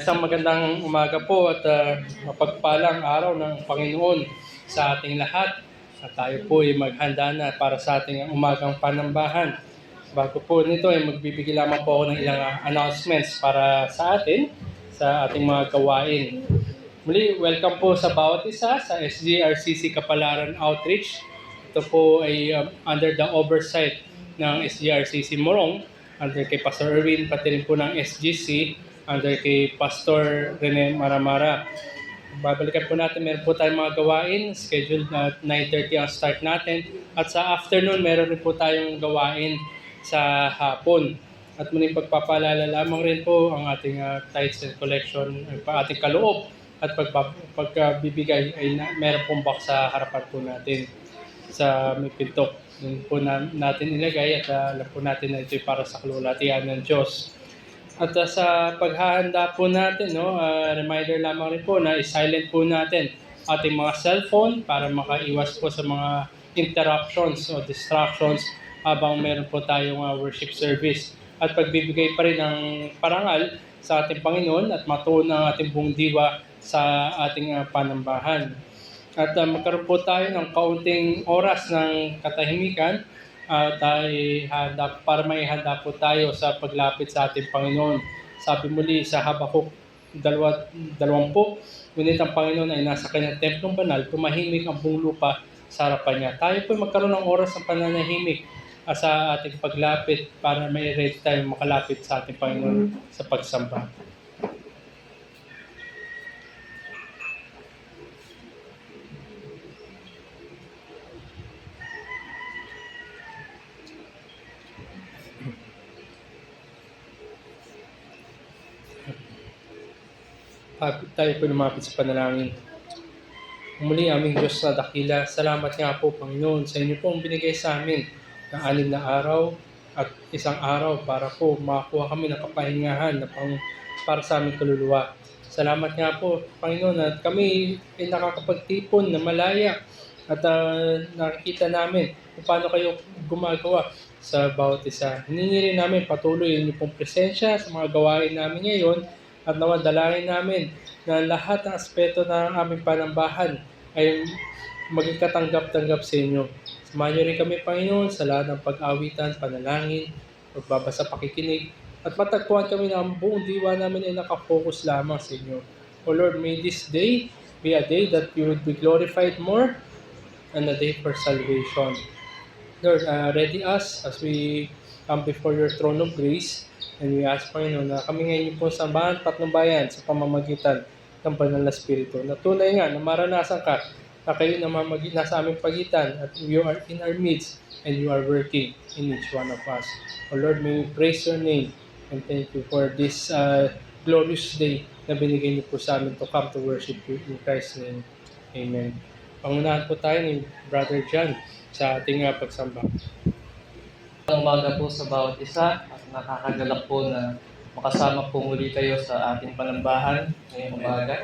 Isang magandang umaga po at mapagpalang araw ng Panginoon sa ating lahat. At tayo po ay maghanda na para sa ating umagang panambahan. Bago po nito ay magbibigay lamang po ako ng ilang announcements para sa atin, sa ating mga gawain. Muli, welcome po sa bawat isa sa SGRCC Kapalaran Outreach. Ito po ay under the oversight ng SGRCC Morong, under kay Pastor Erwin, pati rin po ng SGC, under kay Pastor Rene Maramara. Babalikan po natin, meron po tayong mga gawain, scheduled na 9:30 ang start natin. At sa afternoon, meron rin po tayong gawain sa hapon. At muling pagpapaalala lamang rin po ang ating tithes and collection, ating kaloob. At pagkabibigay ay meron pong box sa harapan po natin sa may pinto. Yun po natin ilagay at alam po natin na ito ay para sa kalulatian ng Diyos. At sa paghahanda po natin, reminder lamang rin po na i-silent po natin ating mga cellphone para makaiwas po sa mga interruptions o distractions habang meron po tayong worship service. At pagbibigay pa rin ng parangal sa ating Panginoon at matuon ang ating buong diwa sa ating panambahan. At magkaroon po tayo ng kaunting oras ng katahimikan para may handa po tayo sa paglapit sa ating Panginoon. Sabi muli sa Habakuk 2:20, ngunit ang Panginoon ay nasa kanyang templong banal, tumahimik ang buong lupa sa harapan niya. Tayo po magkaroon ng oras ng pananahimik sa ating paglapit para may ready tayo makalapit sa ating Panginoon sa pagsamba. Tayo po lumapit sa panalangin. Muli aming Diyos na dakila, salamat nga po Panginoon sa inyo pong binigay sa amin ng 6 na araw at isang araw para po makakuha kami ng kapahingahan na para sa aming kaluluwa. Salamat nga po Panginoon at kami ay nakakapagtipon na malaya at nakikita namin kung paano kayo gumagawa sa bawat isa. Hiningi rin namin patuloy yung pong presensya sa mga gawain namin ngayon. At nawa dalangin namin na lahat ng aspeto ng aming panambahan ay maging katanggap-tanggap sa inyo. Samahan niyo rin kami, Panginoon, sa lahat ng pag-awitan, panalangin, pagbabasa, pakikinig, at matagpuan kami na ang buong diwa namin ay nakafocus lamang sa inyo. O Lord, may this day be a day that you would be glorified more and a day for salvation. Lord, ready us as we come before your throne of grace. And we ask, Panginoon, na kami ngayon po sambahan tatlong bayan sa pamamagitan ng Banal na Espiritu. Na tunay nga na maranasan ka na kayo nasa aming pagitan at you are in our midst and you are working in each one of us. O Lord, may we praise your name and thank you for this glorious day na binigay niyo po sa amin to come to worship you in Christ's name. Amen. Pangunahan po tayo ni Brother John sa ating pagsamba. Umaga po sa bawat isa at nakakagalak po na makasama po muli kayo sa ating panambahan ngayong umaga.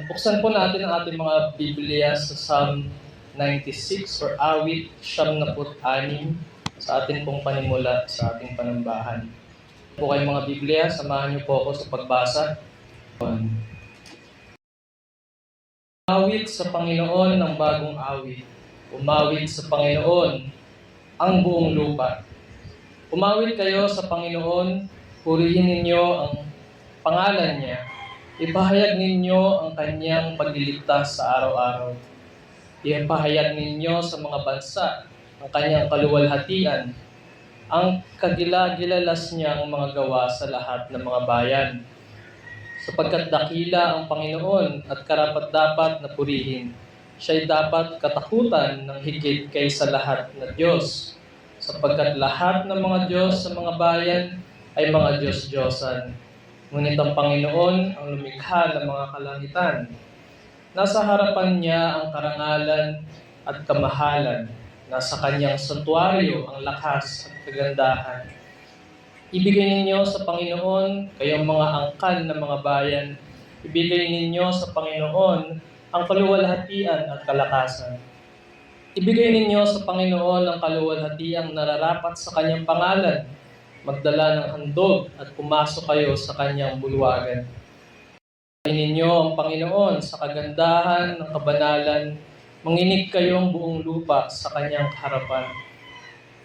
Buksan po natin ang ating mga Biblia sa Psalm 96 or awit 76 sa ating pong panimula sa ating panambahan. Po kayong mga Biblia, samahan niyo po ako sa pagbasa. Awit sa Panginoon ng bagong awit. Umawit sa Panginoon ang buong lupa. Umawit kayo sa Panginoon, purihin ninyo ang pangalan niya. Ipahayag ninyo ang kanyang pagliligtas sa araw-araw. Ipahayag ninyo sa mga bansa ang kanyang kaluwalhatian, ang kagilagilalas niyang mga gawa sa lahat ng mga bayan. Sapagkat dakila ang Panginoon at karapat-dapat na purihin. Siya'y dapat katakutan ng higit kaysa lahat na Diyos, sapagkat lahat ng mga Diyos sa mga bayan ay mga Diyos-Diyosan. Ngunit ang Panginoon ang lumikha ng mga kalangitan. Nasa harapan niya ang karangalan at kamahalan. Nasa kanyang santuaryo ang lakas at kagandahan. Ibigay ninyo sa Panginoon kayong mga angkan ng mga bayan. Ibigay ninyo sa Panginoon ang kaluwalhatian at kalakasan. Ibigay ninyo sa Panginoon ang kaluwalhatiang nararapat sa kanyang pangalan. magdala ng handog at pumasok kayo sa kanyang bulwagan. Sabihin ninyo ang Panginoon sa kagandahan ng kabanalan, manginig kayong buong lupa sa kanyang harapan.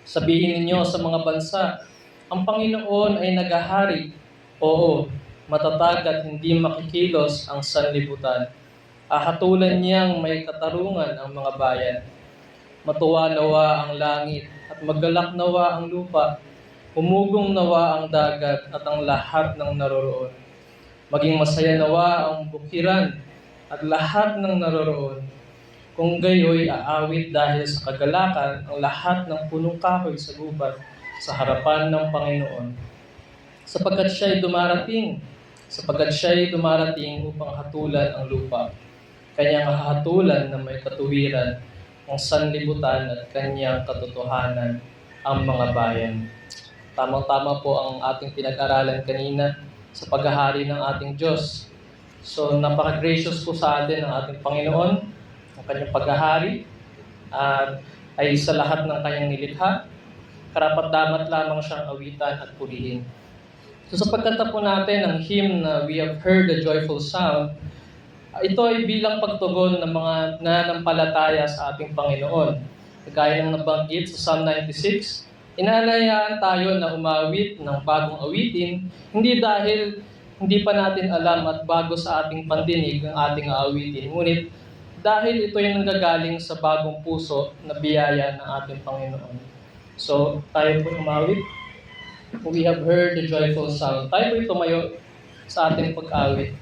Sabihin ninyo sa mga bansa, ang Panginoon ay nagahari. Oo, matatag at hindi makikilos ang sanlibutan. Ahatulan niyang may katarungan ang mga bayan. Matuwa nawa ang langit at maggalak nawa ang lupa. Humugong nawa ang dagat at ang lahat ng naroroon. Maging masaya nawa ang bukiran at lahat ng naroroon. Kung gayoy aawit dahil sa kagalakan ang lahat ng punong kahoy sa gubat sa harapan ng Panginoon. Sapagkat siya'y dumarating upang hatulan ang lupa. Kanyang hahatulan na may katuwiran ang sanlibutan at kanyang katotohanan ang mga bayan. Tamang-tama po ang ating pinag-aralan kanina sa paghahari ng ating Diyos. So, napaka-gracious po sa atin ng ating Panginoon, ang kanyang paghahari, ay sa lahat ng kanyang nilikha. Karapat-dapat lamang siyang awitan at purihin. So, sa pagkanta po natin ng hymn na We Have Heard the Joyful Sound, ito ay bilang pagtugon ng mga nananampalataya sa ating Panginoon. Kagaya ng nabanggit sa Psalm 96, inanayaan tayo na umawit ng bagong awitin, hindi dahil hindi pa natin alam at bago sa ating pandinig ang ating aawitin, ngunit dahil ito ay nanggagaling sa bagong puso na biyaya ng ating Panginoon. So, tayo po umawit. We have heard the joyful sound. Tayo po tumayo sa ating pag-awit.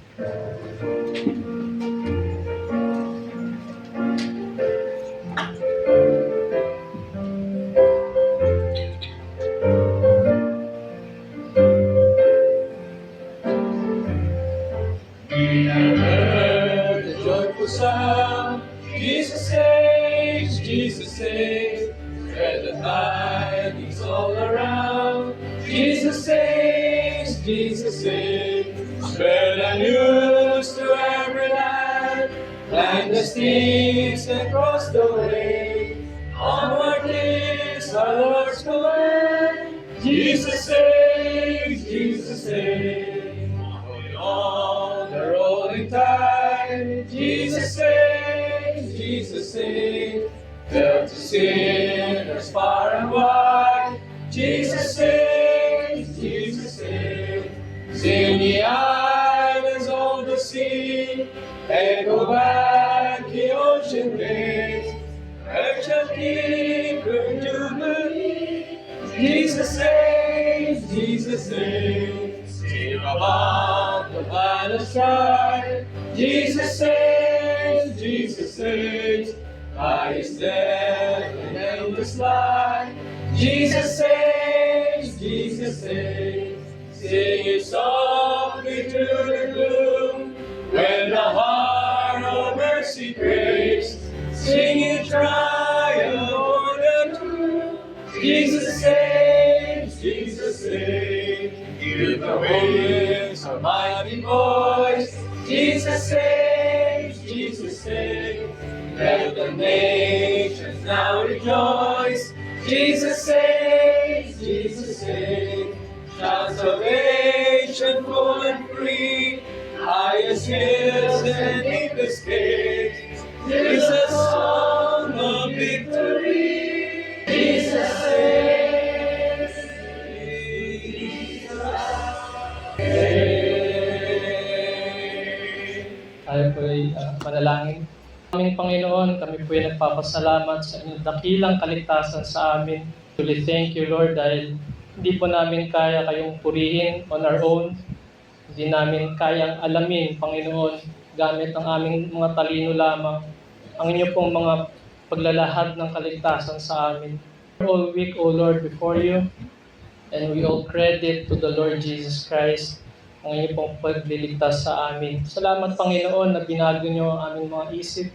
We have heard the joyful sound. Jesus saves, Jesus saves. Spread the tidings all around. Jesus saves, Jesus saves. Spread the news to every land. Plant the seeds across the way. Onward is our Lord's command. Jesus saves, Jesus saves. On the rolling tide, Jesus saves, Jesus saves. Help to sinners far and wide, Jesus saves, Jesus saves. Sing ye islands on the sea, echo back the ocean waves. Merchant keep good jubilee, Jesus saves, Jesus saves. Sing above the valley sky, Jesus saves, Jesus saves. By his death and endless life, Jesus saves, Jesus saves. Sing it softly through the gloom, when the heart of mercy craves. Sing it triumph o'er the tomb, Jesus saves, Jesus saves. Give the winds a mighty voice, Jesus saves, Jesus saves. Let the nations now rejoice, Jesus saves, Jesus saves. Shout salvation full and free, highest hills and deepest caves. This is a song of victory, Jesus saves, Jesus saves. Tayo po ay panalangin. Aming Panginoon, kami po ay nagpapasalamat sa inyong dakilang kaligtasan sa amin. Truly thank you, Lord, dahil hindi po namin kaya kayong purihin on our own. Hindi namin kayang alamin, Panginoon, gamit ang aming mga talino lamang, ang inyo pong mga paglalahad ng kaligtasan sa amin. We're all weak, O Lord, before you, and we all credit to the Lord Jesus Christ ang inyo pong pagliligtas sa amin. Salamat, Panginoon, na binago niyo ang aming mga isip.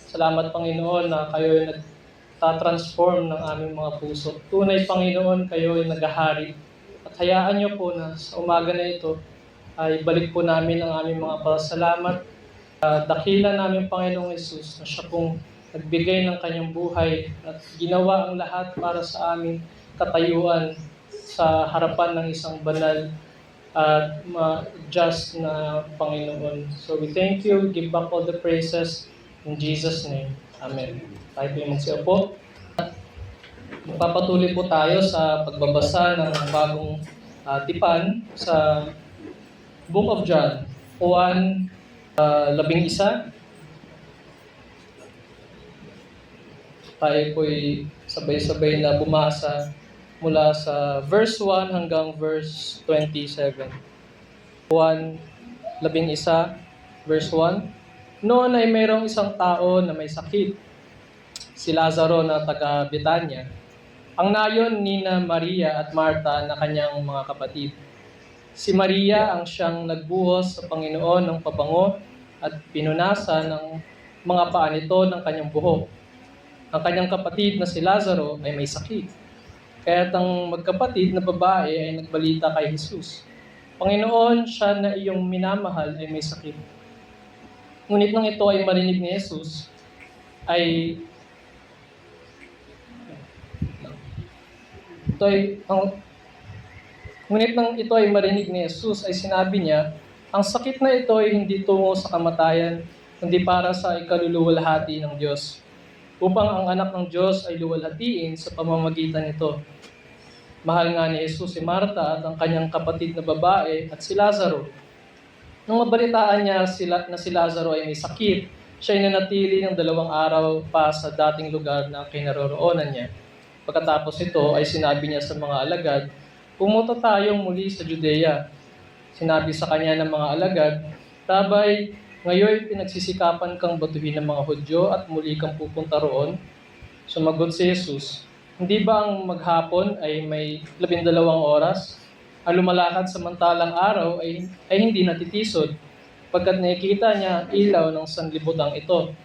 Salamat, Panginoon, na kayo ay nagtatransform ng aming mga puso. Tunay, Panginoon, kayo ay naghahari. At hayaan niyo po na sa umaga na ito ay balik po namin ang aming mga pasalamat. Dakila namin, Panginoong Yesus, na siya pong nagbigay ng kanyang buhay at ginawa ang lahat para sa aming katayuan. sa harapan ng isang banal at just na Panginoon. So we thank you, give back all the praises in Jesus' name. Amen. Tayo po yung magsiupo. Magpapatuloy po tayo sa pagbabasa ng bagong tipan sa Book of John, Juan 11. Tayo po'y sabay-sabay na bumasa mula sa verse 1 hanggang verse 27. Juan 11, verse 1. Noon ay mayroong isang tao na may sakit, si Lazaro na taga Betania. Ang nayon nina Maria at Marta na kanyang mga kapatid. Si Maria ang siyang nagbuhos sa Panginoon ng pabango at pinunasan ng mga paa nito ng kanyang buhok. Ang kanyang kapatid na si Lazaro ay may sakit. Kaya't ang magkapatid na babae ay nagbalita kay Jesus, Panginoon, siya na iyong minamahal ay may sakit. Ngunit nang ito ay marinig ni Jesus, Ngunit nang ito ay marinig ni Jesus, ay sinabi niya, ang sakit na ito ay hindi tungo sa kamatayan, kundi para sa ikaluluwalhati ng Diyos, upang ang anak ng Diyos ay luwalhatiin sa pamamagitan nito. Mahal nga ni Jesus si Marta at ang kanyang kapatid na babae at si Lazaro. Nung mabalitaan niya na si Lazaro ay may sakit, siya ay nanatili ng 2 araw pa sa dating lugar na kinaroroonan niya. Pagkatapos nito ay sinabi niya sa mga alagad, pumunta tayong muli sa Judea. Sinabi sa kanya ng mga alagad, Rabay, ngayon pinagsisikapan kang batuhin ng mga Hudyo at muli kang pupunta roon? Sumagot si Jesus, hindi ba ang maghapon ay may 12 oras? Ang lumalakad samantalang araw ay hindi natitisod, pagkat nakikita niya ang ilaw ng sanlibutang ito.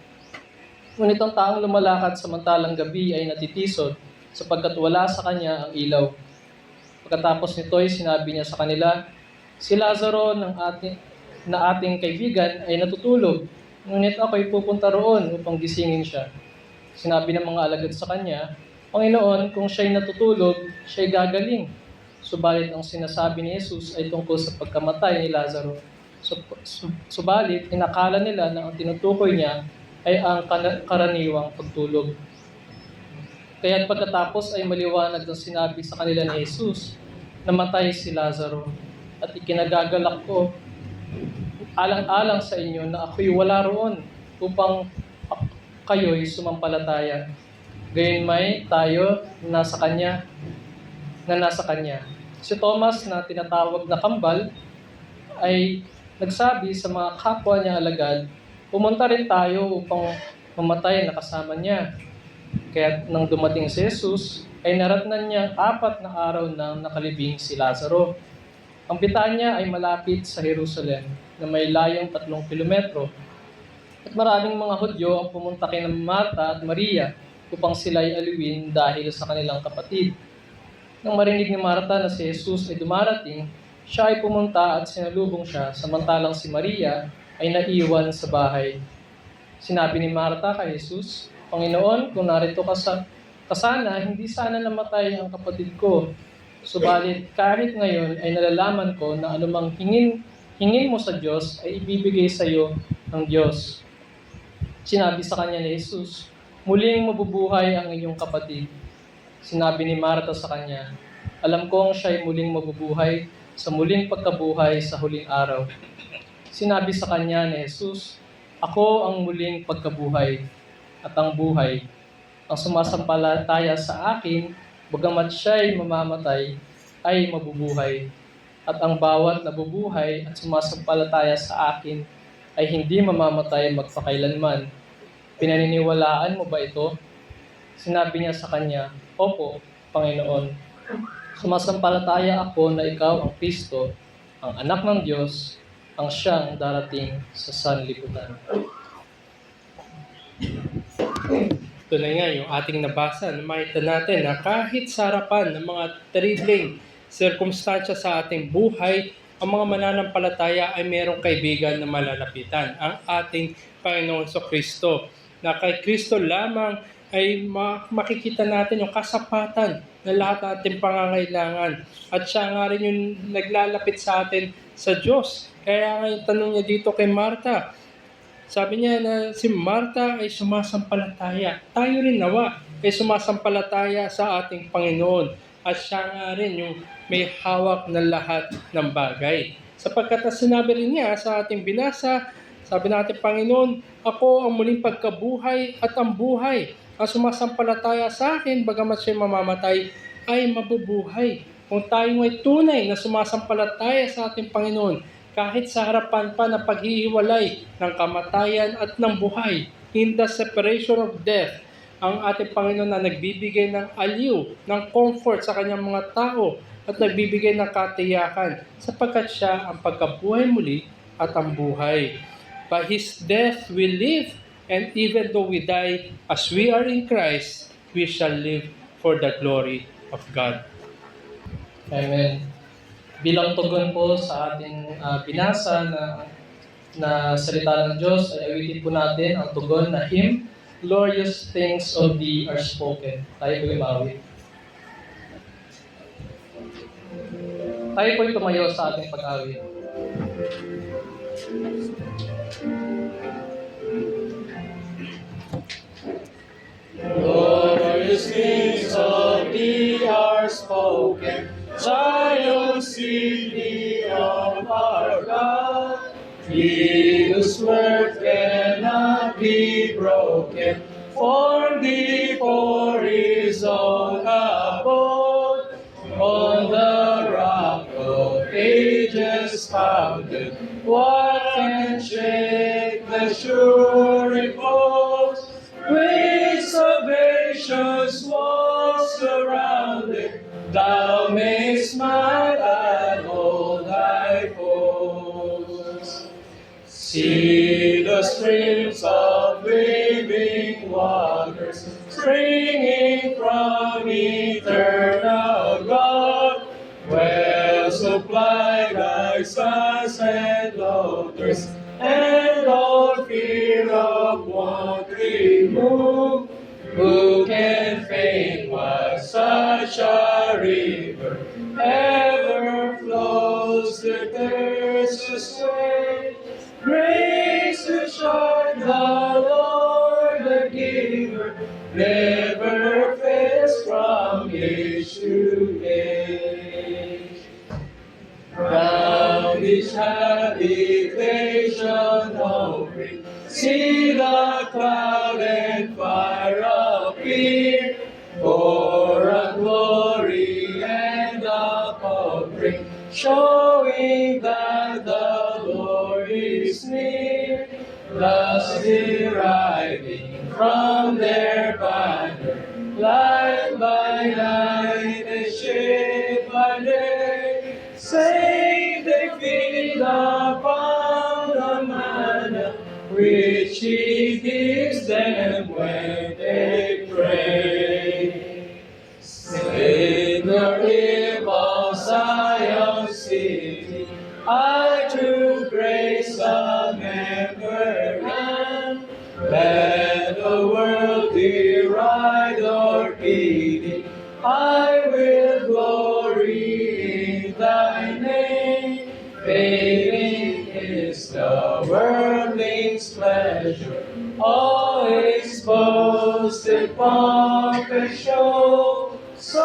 Ngunit ang taong lumalakad samantalang gabi ay natitisod, sapagkat wala sa kanya ang ilaw. Pagkatapos nito ay sinabi niya sa kanila, si Lazaro na ating kaibigan ay natutulog, ngunit ako'y pupunta roon upang gisingin siya. Sinabi ng mga alagad sa kanya, Panginoon, kung siya'y natutulog, siya'y gagaling. Subalit ang sinasabi ni Jesus ay tungkol sa pagkamatay ni Lazaro. Subalit inakala nila na ang tinutukoy niya ay ang karaniwang pagtulog. Kaya't pagkatapos ay maliwanag ang sinabi sa kanila ni Jesus, namatay si Lazaro, at ikinagagalak ko alang-alang sa inyo na ako'y wala roon upang kayo'y sumampalataya. Gayunmay tayo na nasa kanya. Si Thomas na tinatawag na kambal ay nagsabi sa mga kapwa niya alagad, pumunta rin tayo upang mamatay na kasama niya. Kaya nang dumating si Jesus, ay naratnan niya 4 na araw nang nakalibing si Lazaro. Ang Betania ay malapit sa Jerusalem na may layong 3 kilometro. At maraming mga Hudyo ang pumunta kay Marta at Maria upang sila'y aliwin dahil sa kanilang kapatid. Nang marinig ni Marta na si Jesus ay dumarating, siya ay pumunta at sinalubong siya, samantalang si Maria ay naiwan sa bahay. Sinabi ni Marta kay Jesus, Panginoon, kung narito ka sana, hindi sana namatay ang kapatid ko. Subalit kahit ngayon ay nalalaman ko na anumang hingin mo sa Diyos ay ibibigay sa iyo ng Diyos. Sinabi sa kanya ni Jesus, muling mabubuhay ang iyong kapatid. Sinabi ni Marta sa kanya, alam kong siya'y muling mabubuhay sa muling pagkabuhay sa huling araw. Sinabi sa kanya ni Jesus, ako ang muling pagkabuhay at ang buhay. Ang sumasampalataya sa akin, bagamat siya'y mamamatay, ay mabubuhay. At ang bawat nabubuhay at sumasampalataya sa akin ay hindi mamamatay magpakailanman. Pinaniniwalaan mo ba ito? Sinabi niya sa kanya, Opo, Panginoon. Sumasampalataya ako na ikaw ang Kristo, ang anak ng Diyos, ang siyang darating sa sanlibutan. Ito na nga yung ating nabasa na makita natin na kahit sa harapan ng mga terribleng sirkumstansya sa ating buhay, ang mga mananampalataya ay mayroong kaibigan na malalapitan, ang ating Panginoon Kristo. Na kay Kristo lamang ay makikita natin yung kasapatan ng lahat ng ating pangangailangan. At siya nga rin yung naglalapit sa atin sa Diyos. Kaya nga yung tanong niya dito kay Martha, sabi niya na si Martha ay sumasampalataya. Tayo rin nawa ay sumasampalataya sa ating Panginoon. At siya nga rin yung may hawak ng lahat ng bagay. Sapagkat sinabi rin niya sa ating binasa, sabi natin, Panginoon, ako ang muling pagkabuhay at ang buhay. Ang sumasampalataya sa akin, bagamat siya mamamatay, ay mabubuhay. Kung tayo ay tunay na sumasampalataya sa ating Panginoon, kahit sa harapan pa na paghihiwalay ng kamatayan at ng buhay, in the separation of death, ang ating Panginoon na nagbibigay ng aliw, ng comfort sa kanyang mga tao at nagbibigay ng katiyakan sapagkat siya ang pagkabuhay muli at ang buhay. By His death we live, and even though we die, as we are in Christ, we shall live for the glory of God. Amen. Bilang tugon po sa ating binasa na salita ng Diyos, ay awitin po natin ang tugon na hymn, Glorious Things of Thee Are Spoken. Tayo po umawit. Tayo po tumayo sa ating pag-awit. Glorious things of Thee are spoken, Zion, city of our God. He whose word cannot be broken, formed Thee for His own abode. On the rock of ages founded, what can shake the sure repose? Great salvation's walls surrounded, Thou mayst smile and hold Thy foes. See the streams of living waters springing from eternal God. Well supply Thy sons and daughters, and all fear of want remove. Who can faint while such a river ever flows the thirst's way? Grace to shine, the Lord the giver, never fails from age to age. Round each habitation hovering, see the cloud and fire appear, for a glory and a covering, showing that the Lord is near. Thus deriving from their banner, light by night and shade by day, safe they feed upon the manna which He gives them when they pray. Savior, if of Zion city, I to grace a member am. Let the world deride or pity, I will glory in Thy name. Fading is the worldling's pleasure, always boasted pomp and show. So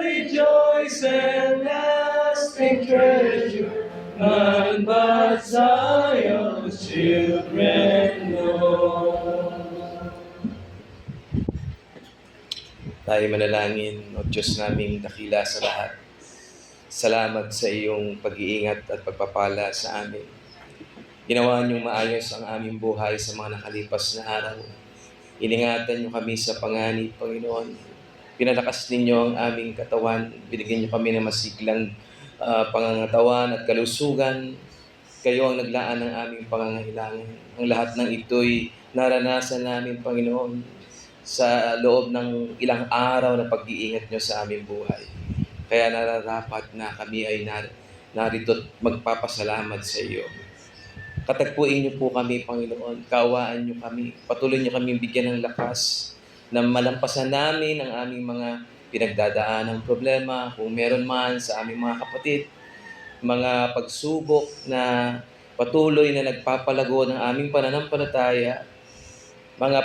rejoice and lasting treasure, none but Zion's children know. Tayo manalangin, O Diyos naming dakila sa lahat. Salamat sa iyong pag-iingat at pagpapala sa amin. Ginawa niyong maayos ang aming buhay sa mga nakalipas na araw. Iningatan niyo kami sa panganib, Panginoon. Pinalakas ninyo ang aming katawan. Binigyan niyo kami ng masiglang pangangatawan at kalusugan. Kayo ang naglaan ng aming pangangailangan. Ang lahat ng ito'y naranasan namin, Panginoon, sa loob ng ilang araw na pag-iingat niyo sa aming buhay. Kaya nararapat na kami ay narito at magpapasalamat sa iyo. Katagpuin niyo po kami, Panginoon. Kaawaan niyo kami. Patuloy niyo kami bigyan ng lakas na malampasan namin ang aming mga pinagdadaan ng problema, kung meron man sa aming mga kapatid, mga pagsubok na patuloy na nagpapalago ng aming pananampalataya, mga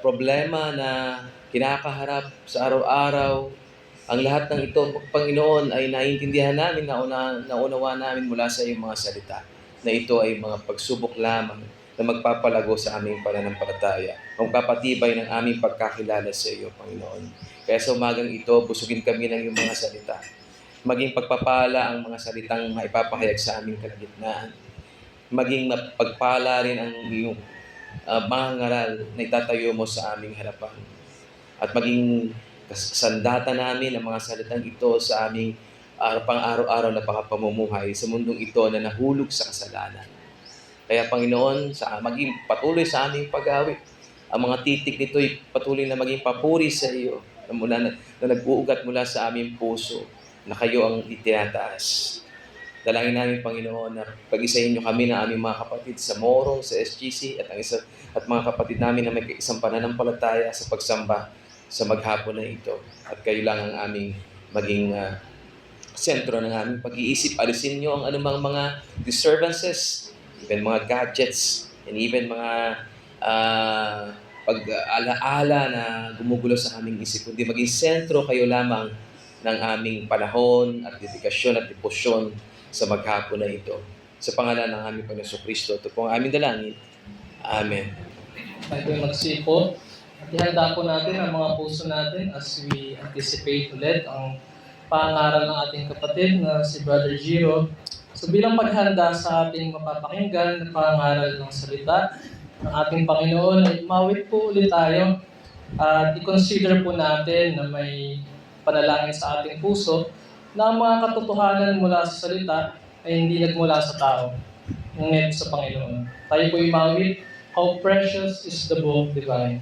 problema na kinakaharap sa araw-araw, ang lahat ng ito, Panginoon, ay naiintindihan namin, naunawa namin mula sa iyong mga salita, na ito ay mga pagsubok lamang na magpapalago sa aming pananampalataya, magpapatibay ng aming pagkakilala sa iyo, Panginoon. Kaya sa umagang ito, busugin kami ng iyong mga salita. Maging pagpapala ang mga salitang maipapahayag sa aming kalagitnaan. Maging pagpala rin ang iyong mga ngaral na itatayo mo sa aming harapan. At maging sandata namin ang mga salitang ito sa aming pang-araw-araw na pamumuhay sa mundong ito na nahulog sa kasalanan. Kaya Panginoon, maging patuloy sa aming pag-awit. Ang mga titik nito ay patuloy na maging papuri sa iyo na nag-uugat mula sa aming puso na kayo ang itinataas. Dalangin namin, Panginoon, na pag-isahin niyo kami na aming mga kapatid sa Morong, sa SGC, at mga kapatid namin na may isang pananampalataya sa pagsamba sa maghapon na ito. At kayo lang ang aming maging sentro ng aming pag-iisip. Alisin niyo ang anumang mga disturbances, even mga gadgets, and even mga pag-alaala na gumugulo sa aming isip. Kundi maging sentro kayo lamang ng aming panahon at dedikasyon at deposyon sa maghapon na ito. Sa pangalan ng aming Panginoon Kristo, ito po ang aming dalangin. Amen. Tayo magsipo. At ihanda po natin ang mga puso natin as we anticipate ulit ang pangaral ng ating kapatid na si Brother Giro. So bilang paghanda sa ating mapapakinggan na pangaral ng salita ng ating Panginoon, ay mawit po ulit tayo at i-consider po natin na may panalangin sa ating puso na ang mga katotohanan mula sa salita ay hindi nagmula sa tao, ngunit sa Panginoon. Tayo po imawit, how precious is the book divine.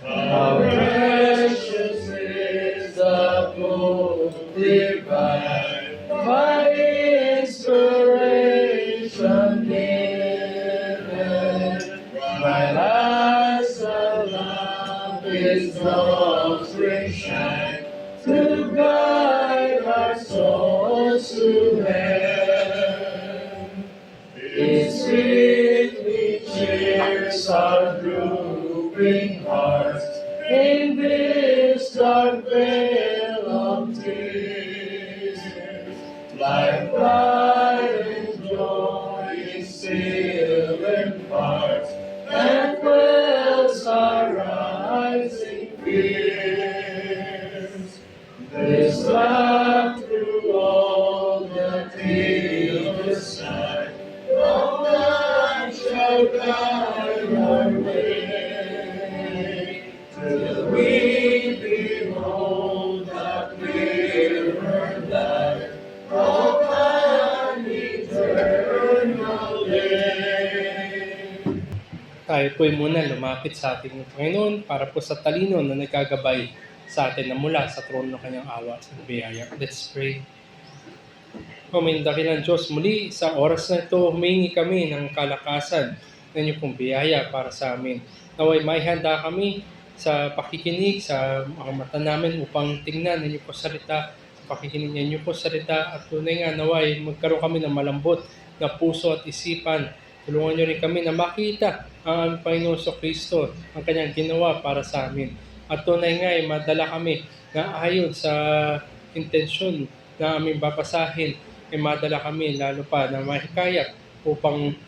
How precious is the book divine, by inspiration given, by life's love is offspring shine, to guide our souls to heaven. It sweetly cheers our drooping hearts in this dark vale of tears. Like pride and joy it still imparts, and quells our rising fears. This love through all the deepest night, no man shall guide our way, till we behold the clearer light of an eternal day. Tayo po'y muna lumapit sa ating Panginoon para po sa talino na nagkagabay sa atin na mula sa trono ng kanyang awa at biyaya. Let's pray. Kaming dakilang Diyos, muli sa oras na ito, humingi kami ng kalakasan ng inyong pong biyaya para sa amin. Naway may handa kami sa pakikinig sa mga mata namin upang tingnan ng inyong po salita, sa pakikinig ng inyong po salita, at tunay nga naway magkaroon kami ng malambot na puso at isipan. Tulungan niyo rin kami na makita ang aming Panginoon Kristo, ang kanyang ginawa para sa amin. At tunay nga ay madala kami na ayon sa intensyon na aming babasahin, ay madala kami lalo pa na mahikayat upang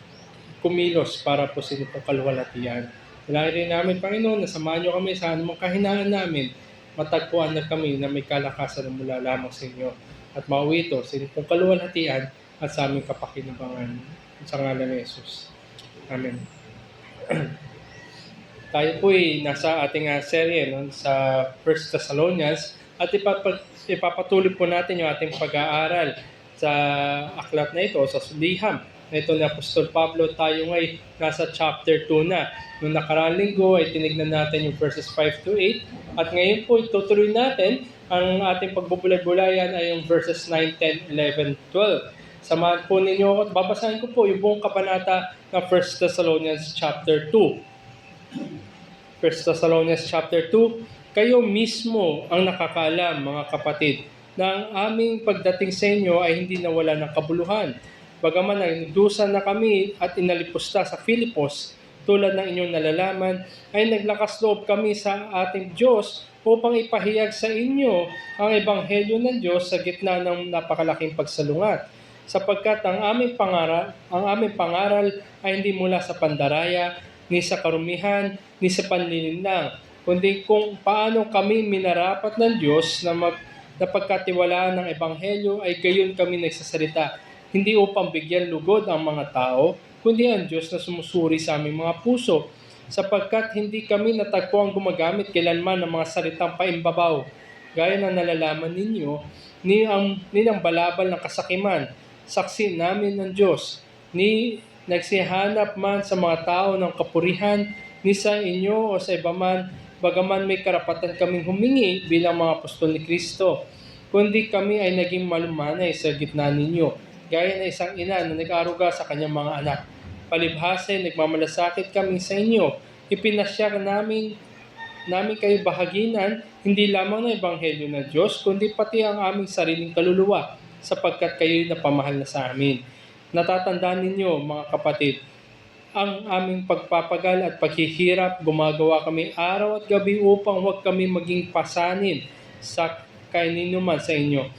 kumilos para po sa inyong kalwalhatian. Dalangin rin namin, Panginoon, na samahan niyo kami sa anumang kahinaan namin, matagpuan na kami na may kalakasan na mula lamang sa inyo at mauwi ito sa inyong kalwalhatian at sa aming kapakinabangan. Sa ngalan ni Jesus. Amen. Tayo po ay nasa ating serye sa 1 Thessalonians at ipapatuloy po natin yung ating pag-aaral sa aklat na ito, sa liham ito ni Apostol Pablo. Tayo ngay nasa chapter 2 na. Noong nakaraang linggo ay tinignan natin yung verses 5 to 8. At ngayon po itutuloy natin ang ating pagbubulay-bulayan ay yung verses 9, 10, 11, 12. Samahan po ninyo ako at babasahin ko po yung buong kabanata ng 1 Thessalonians chapter 2. 1 Thessalonians chapter 2, kayo mismo ang nakakaalam, mga kapatid, na ang aming pagdating sa inyo ay hindi nawala ng kabuluhan. Bagaman nagdusa na kami at inalipusta sa Filipos, tulad ng inyong nalalaman, ay naglakas loob kami sa ating Diyos upang ipahayag sa inyo ang ebanghelyo ng Diyos sa gitna ng napakalaking pagsalungat. Sapagkat ang aming pangaral ay hindi mula sa pandaraya, ni sa karumihan, ni sa panlilinlang, kundi kung paano kami minarapat ng Diyos na pagkatiwalaan ng ebanghelyo ay gayon kami nagsasalita, hindi upang bigyan lugod ang mga tao, kundi ang Diyos na sumusuri sa aming mga puso, sapagkat hindi kami natagpo ang gumagamit kailanman ng mga salitang paimbabaw, gaya na nalalaman ninyo, ni ng balabal ng kasakiman, saksi namin ng Diyos, ni nagsihanap man sa mga tao ng kapurihan, ni sa inyo o sa iba man, bagaman may karapatan kaming humingi bilang mga apostol ni Kristo, kundi kami ay naging malumanay sa gitna ninyo, gaya na isang ina na nag-aruga sa kanyang mga anak. Palibhasa ay nagmamalasakit kami sa inyo. Ipinasya namin kayo bahaginan, hindi lamang ng ebanghelyo ng Diyos, kundi pati ang aming sariling kaluluwa, sapagkat kayo'y napamahal na sa amin. Natatandaan ninyo, mga kapatid, ang aming pagpapagal at paghihirap, gumagawa kami araw at gabi upang huwag kami maging pasanin sa kanino man sa inyo.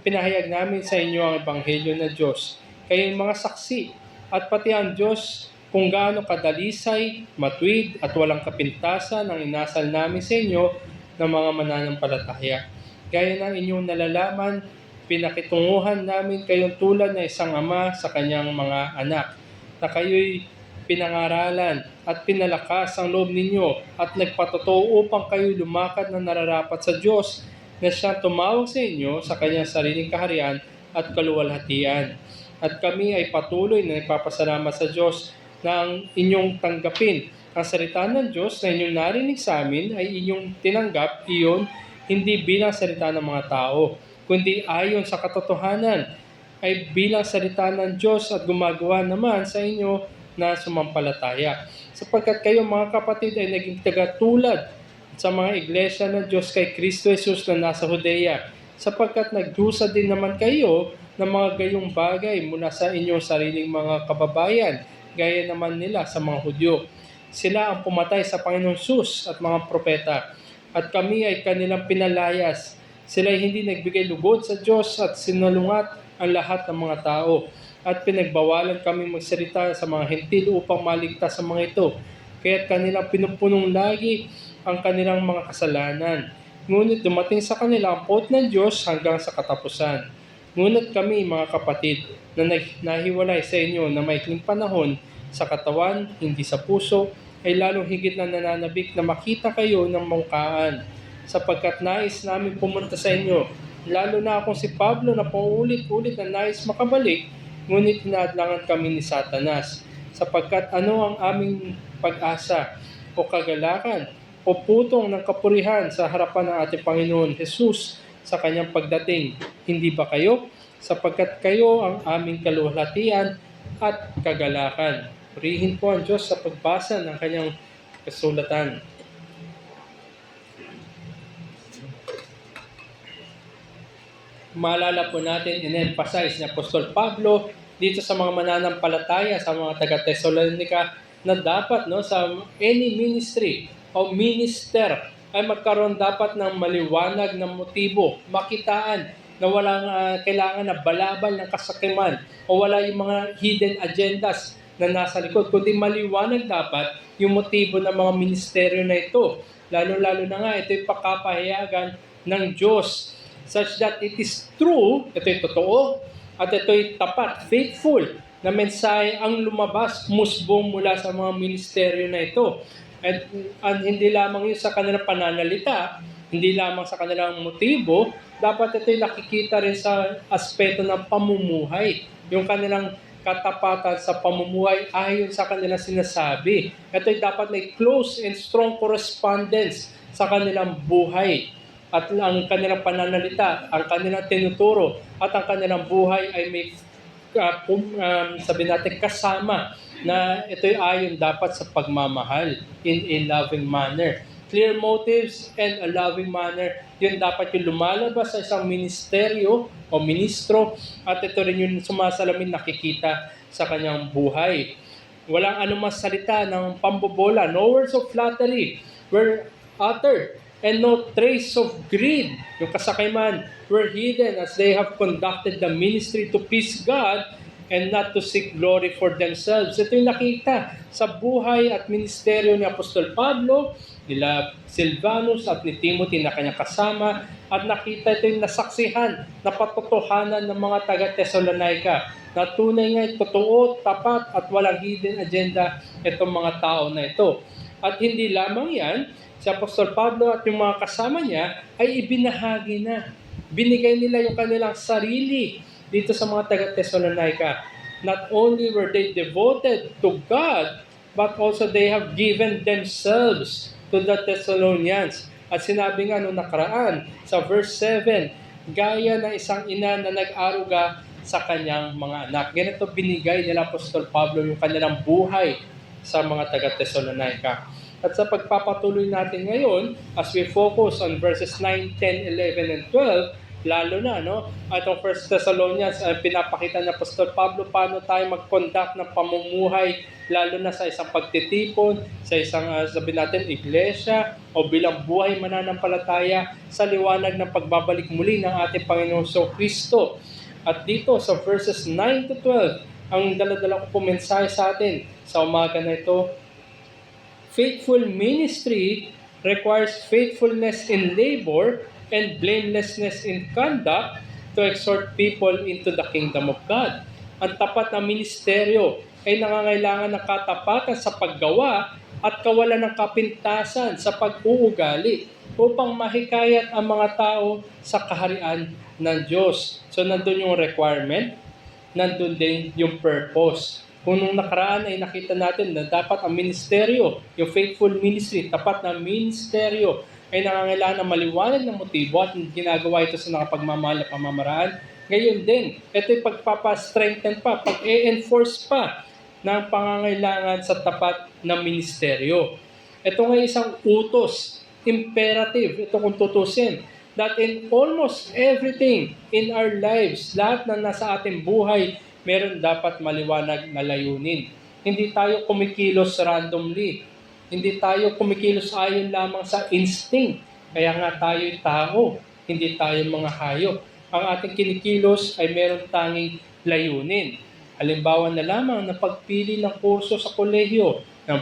Pinahayag namin sa inyo ang ebanghelyo ng Diyos. Kayong mga saksi at pati ang Diyos kung gaano kadalisay, matuwid at walang kapintasan ang inasal namin sa inyo ng mga mananampalataya. Gaya ng inyong nalalaman, pinakitunguhan namin kayong tulad na isang ama sa kanyang mga anak, na kayo'y pinangaralan at pinalakas ang loob ninyo at nagpatotoo upang kayo lumakad na nararapat sa Diyos na siyang tumawag sa inyo sa kanyang sariling kaharian at kaluwalhatian. At kami ay patuloy na nagpapasalamat sa Diyos na ang inyong tanggapin. Ang salita ng Diyos na inyong narinig sa amin ay inyong tinanggap iyon hindi bilang salita ng mga tao, kundi ayon sa katotohanan ay bilang salita ng Diyos at gumagawa naman sa inyo na sumampalataya. Sapagkat kayo mga kapatid ay naging tagatulad sa mga iglesia ng Diyos kay Kristo Jesus na nasa Judea, sapagkat nagdusa din naman kayo ng mga gayong bagay mula sa inyong sariling mga kababayan, gaya naman nila sa mga Hudyo. Sila ang pumatay sa Panginoong Jesus at mga propeta, at kami ay kanilang pinalayas. Sila ay hindi nagbigay lugod sa Diyos at sinalungat ang lahat ng mga tao, at pinagbawalan kami magsalita sa mga hentil upang maligtas sa mga ito, kaya't kanilang pinupunong lagi ang kanilang mga kasalanan. Ngunit dumating sa kanila ang poot ng Diyos hanggang sa katapusan. Ngunit kami, mga kapatid, na nahiwalay sa inyo na maikling panahon sa katawan, hindi sa puso, ay lalong higit na nananabik na makita kayo ng mungkaan, sapagkat nais namin pumunta sa inyo, lalo na akong si Pablo na paulit-ulit na nais makabalik, ngunit hinadlangan kami ni Satanas, sapagkat ano ang aming pag-asa o kagalakan o putong ng kapurihan sa harapan ng ating Panginoon Jesus sa kanyang pagdating, hindi ba kayo? Sapagkat kayo ang aming kaluwalhatian at kagalakan. Purihin po ang Diyos sa pagbasa ng kanyang kasulatan. Maalala po natin, in-emphasize ni Apostol Pablo dito sa mga mananampalataya, sa mga taga-Thessalonica, na dapat sa any ministry o minister ay magkaroon dapat ng maliwanag na motibo, makitaan na walang kailangan na balabal ng kasakiman o wala yung mga hidden agendas na nasa likod, kundi maliwanag dapat yung motibo ng mga ministeryo na ito. Lalo-lalo na nga, ito'y pagkapahayagan ng Diyos such that it is true, ito'y totoo, at ito'y tapat, faithful, na mensahe ang lumabas, musbong mula sa mga ministeryo na ito. At hindi lamang yun sa kanilang pananalita, hindi lamang sa kanilang motibo, dapat ito'y nakikita rin sa aspeto ng pamumuhay. Yung kanilang katapatan sa pamumuhay ayon sa kanilang sinasabi. Ito'y dapat may close and strong correspondence sa kanilang buhay at ang kanilang pananalita, ang kanilang tinuturo at ang kanilang buhay ay may sabi natin kasama na ito'y ayon dapat sa pagmamahal in a loving manner. Clear motives and a loving manner, yun dapat yung lumalabas sa isang ministeryo o ministro at ito rin yung sumasalamin nakikita sa kanyang buhay. Walang anumang salita ng pambobola, no words of flattery were uttered, and no trace of greed, yung kasakayman, were hidden as they have conducted the ministry to please God and not to seek glory for themselves. Ito yung nakita sa buhay at ministeryo ni Apostol Pablo, nila Silvanus at ni Timothy na kanyang kasama, at nakita ito yung nasaksihan na patotohanan ng mga taga-Thessalonica na tunay nga totoo, tapat at walang hidden agenda itong mga tao na ito. At hindi lamang yan, si Apostol Pablo at yung mga kasama niya ay ibinahagi na. Binigay nila yung kanilang sarili dito sa mga taga-Thessalonica. Not only were they devoted to God, but also they have given themselves to the Thessalonians. At sinabi nga nung nakaraan sa verse 7, gaya ng isang ina na nag-aruga sa kanyang mga anak. Ganito binigay nila Apostol Pablo yung kanilang buhay sa mga taga-Thessalonica. At sa pagpapatuloy natin ngayon, as we focus on verses 9, 10, 11, and 12, lalo na, no? Atong 1 Thessalonians, pinapakita ni Apostol Pablo paano tayo mag-conduct ng pamumuhay, lalo na sa isang pagtitipon, sa isang, sabi natin, iglesia, o bilang buhay mananampalataya sa liwanag ng pagbabalik muli ng ating Panginoong Kristo. At dito sa verses 9 to 12, ang dala-dala ko po mensahe sa atin sa umaga na ito, faithful ministry requires faithfulness in labor and blamelessness in conduct to exhort people into the kingdom of God. Ang tapat na ministeryo ay nangangailangan ng katapatan sa paggawa at kawalan ng kapintasan sa pag-uugali upang mahikayat ang mga tao sa kaharian ng Diyos. So nandun yung requirement, nandun din yung purpose. Kung nung nakaraan ay nakita natin na dapat ang ministeryo, yung faithful ministry, tapat na ministeryo, ay nangangailangan ng maliwanag na motibo at ginagawa ito sa nakapagmamahal na pamamaraan. Ngayon din, ito ay pagpapastrengthen pa, pag-e-enforce pa ng pangangailangan sa tapat na ministeryo. Ito nga isang utos, imperative, ito kung tutusin, that in almost everything in our lives, lahat na nasa ating buhay, meron dapat maliwanag na layunin. Hindi tayo kumikilos randomly. Hindi tayo kumikilos ayon lamang sa instinct. Kaya nga tayo'y tao, hindi tayo mga hayop. Ang ating kinikilos ay meron tanging layunin. Halimbawa na lamang na pagpili ng kurso sa kolehiyo, ng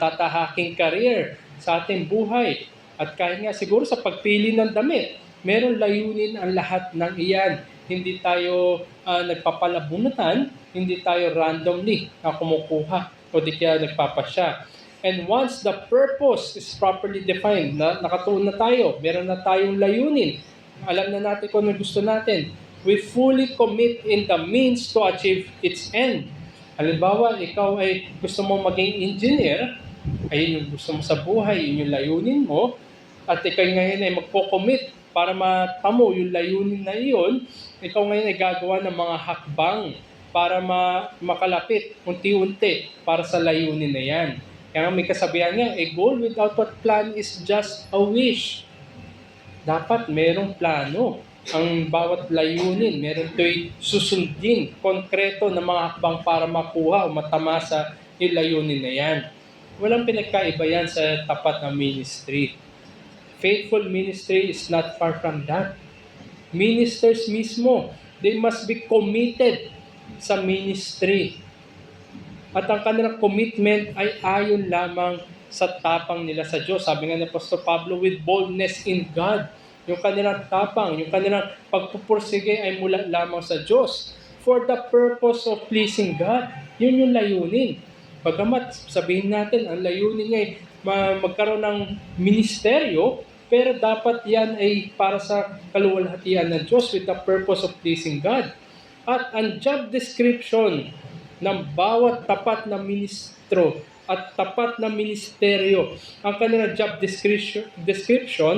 tatahaking career sa ating buhay. At kahit nga siguro sa pagpili ng damit, meron layunin ang lahat ng iyan. Hindi tayo nagpapalabunutan, hindi tayo randomly na kumukuha o di kaya nagpapasya. And once the purpose is properly defined, nakatuon na tayo, meron na tayong layunin, alam na natin kung ano gusto natin, we fully commit in the means to achieve its end. Halimbawa, ikaw ay gusto mo maging engineer, ayun yung gusto mo sa buhay, yun yung layunin mo, at ikaw ngayon ay magpo-commit para matamo yung layunin na iyon, ikaw ngayon ay gagawa ng mga hakbang para makalapit unti-unti para sa layunin na yan. Kaya may kasabihan nga, a goal without a plan is just a wish. Dapat merong plano. Ang bawat layunin, meron ito'y susundin, konkreto na mga hakbang para makuha o matamasa yung layunin na yan. Walang pinagkaiba yan sa tapat na ministry. Faithful ministry is not far from that. Ministers mismo, they must be committed sa ministry. At ang kanilang commitment ay ayon lamang sa tapang nila sa Diyos. Sabi nga ni Apostol Pablo, with boldness in God. Yung kanilang tapang, yung kanilang pagpupursige ay mula lamang sa Diyos for the purpose of pleasing God. Yun yung layunin. Bagamat sabihin natin, ang layunin ay magkaroon ng ministeryo, pero dapat yan ay para sa kaluwalhatian ng Diyos with the purpose of pleasing God. At ang job description ng bawat tapat na ministro at tapat na ministeryo. Ang kanilang job description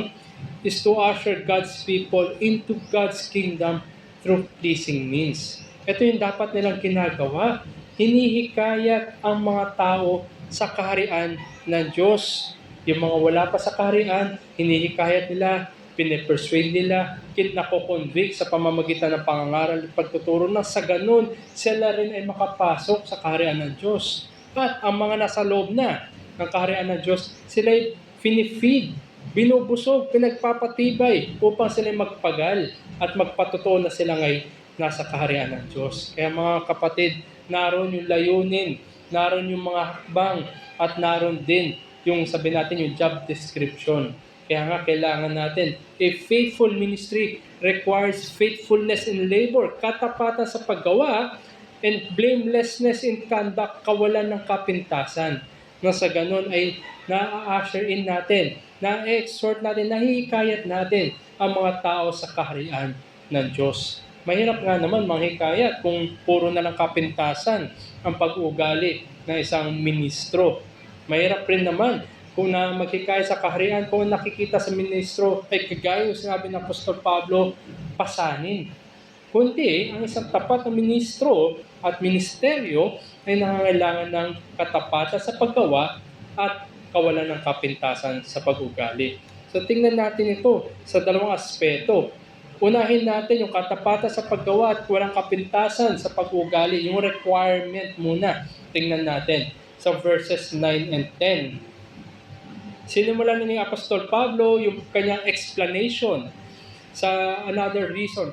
is to usher God's people into God's kingdom through pleasing means. Ito yung dapat nilang ginagawa. Hinihikayat ang mga tao sa kaharian ng Diyos. Yung mga wala pa sa kaharian, hinihikayat nila, pinipersuade nila, nakoconvict sa pamamagitan ng pangangaral at pagtuturo na sa ganun, sila rin ay makapasok sa kaharian ng Diyos. At ang mga nasa loob na ng kaharian ng Diyos, sila ay finifeed, binubusog, pinagpapatibay upang sila magpagal at magpatutuo na sila ngay nasa kaharian ng Diyos. Kaya mga kapatid, naroon yung layunin, naroon yung mga hakbang, at naroon din yung sabi natin yung job description. Kaya nga kailangan natin, a faithful ministry requires faithfulness in labor, katapatan sa paggawa, and blamelessness in conduct, kawalan ng kapintasan. Na sa ganun ay na-usher in natin, na-exhort natin, nahihikayat natin ang mga tao sa kaharian ng Diyos. Mahirap nga naman manghikayat kung puro na lang kapintasan ang pag-ugali ng isang ministro. Mahirap rin naman kung na maghikayat sa kaharian, kung nakikita sa ministro, ay kagaya yung sinabi ng Apostol Pablo, pasanin. Kundi, ang isang tapat na ministro at ministeryo ay nangangailangan ng katapatan sa paggawa at kawalan ng kapintasan sa pag-ugali. So tingnan natin ito sa dalawang aspeto. Unahin natin yung katapatan sa paggawa at walang kapintasan sa pag-ugali, yung requirement muna. Tingnan natin sa verses 9 and 10. Sinimulan ni Apostol Pablo yung kanyang explanation sa another reason,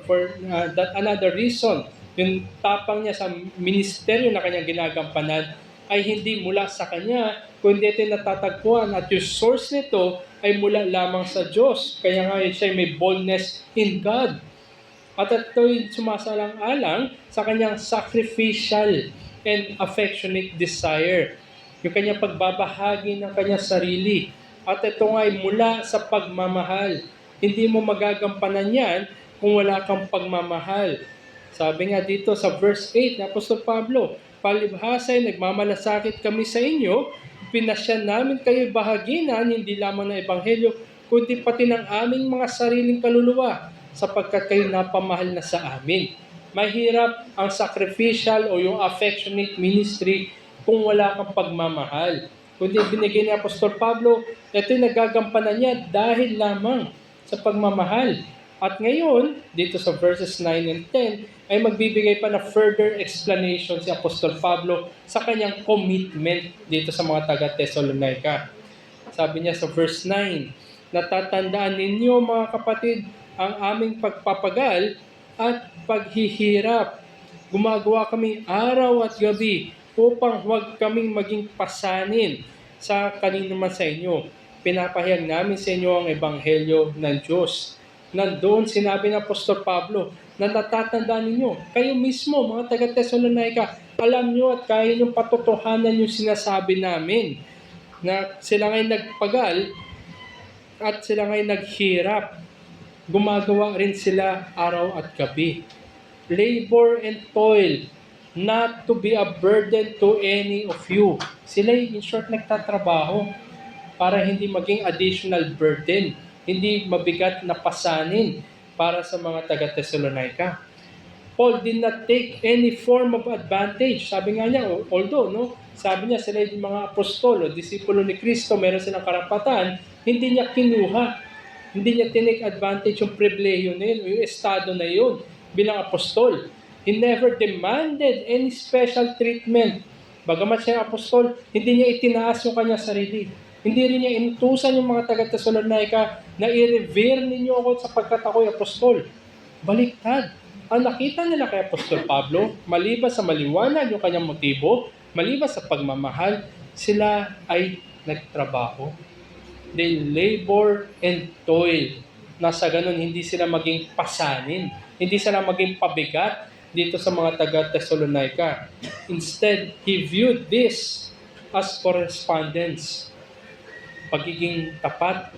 yung tapang niya sa ministeryo na kanyang ginagampanan ay hindi mula sa kanya, kundi ito natatagpuan at yung source nito ay mula lamang sa Diyos. Kaya nga siya may boldness in God. At ito'y sumasalang-alang sa kanyang sacrificial and affectionate desire. Yung kanyang pagbabahagi ng kanyang sarili. At ito nga ay mula sa pagmamahal. Hindi mo magagampanan yan kung wala kang pagmamahal. Sabi nga dito sa verse 8 na Apostol Pablo, palibhasa ay nagmamalasakit kami sa inyo, pinasya namin kayo bahaginan hindi lamang ng Ebanghelyo, kundi pati ng aming mga sariling kaluluwa, sapagkat kayo napamahal na sa amin. Mahirap ang sacrificial o yung affectionate ministry kung wala kang pagmamahal. Kundi binigay ni Apostol Pablo, ito'y nagagampanan niya dahil lamang sa pagmamahal. At ngayon, dito sa verses 9 and 10, ay magbibigay pa na further explanation si Apostol Pablo sa kanyang commitment dito sa mga taga-Thessalonica. Sabi niya sa verse 9, natatandaan ninyo mga kapatid ang aming pagpapagal at paghihirap. Gumagawa kami araw at gabi upang huwag kaming maging pasanin sa kanino man sa inyo. Pinapahayag namin sa inyo ang Ebanghelyo ng Diyos. Nandoon sinabi ng Apostol Pablo na natatandaan ninyo, kayo mismo mga taga-Thessalonica, alam nyo at kaya nyo patotohanan yung sinasabi namin na sila ngay nagpagal at sila ngay naghirap. Gumagawa rin sila araw at gabi. Labor and toil, not to be a burden to any of you. Sila in short nagtatrabaho para hindi maging additional burden, hindi mabigat na pasanin para sa mga taga-Thessalonica. Paul did not take any form of advantage. Sabi nga niya, although, sabi niya sila yung mga apostol o disipulo ni Kristo, meron silang karapatan, hindi niya kinuha, hindi niya tinake advantage yung pribilehiyo na yun, yung estado na yun bilang apostol. He never demanded any special treatment. Bagamat siya apostol, hindi niya itinaas yung kanyang sarili. Hindi rin niya inutusan yung mga taga-Thessalonica na i-revere ninyo ako sapagkat ako'y apostol. Baliktad. Ang nakita nila kay Apostol Pablo, maliban sa maliwanag yung kanyang motibo, maliban sa pagmamahal, sila ay nagtrabaho. They labor and toil. Nasa ganun, hindi sila maging pasanin. Hindi sila maging pabigat dito sa mga taga-Thessalonica. Instead, he viewed this as correspondence. Pagiging tapat,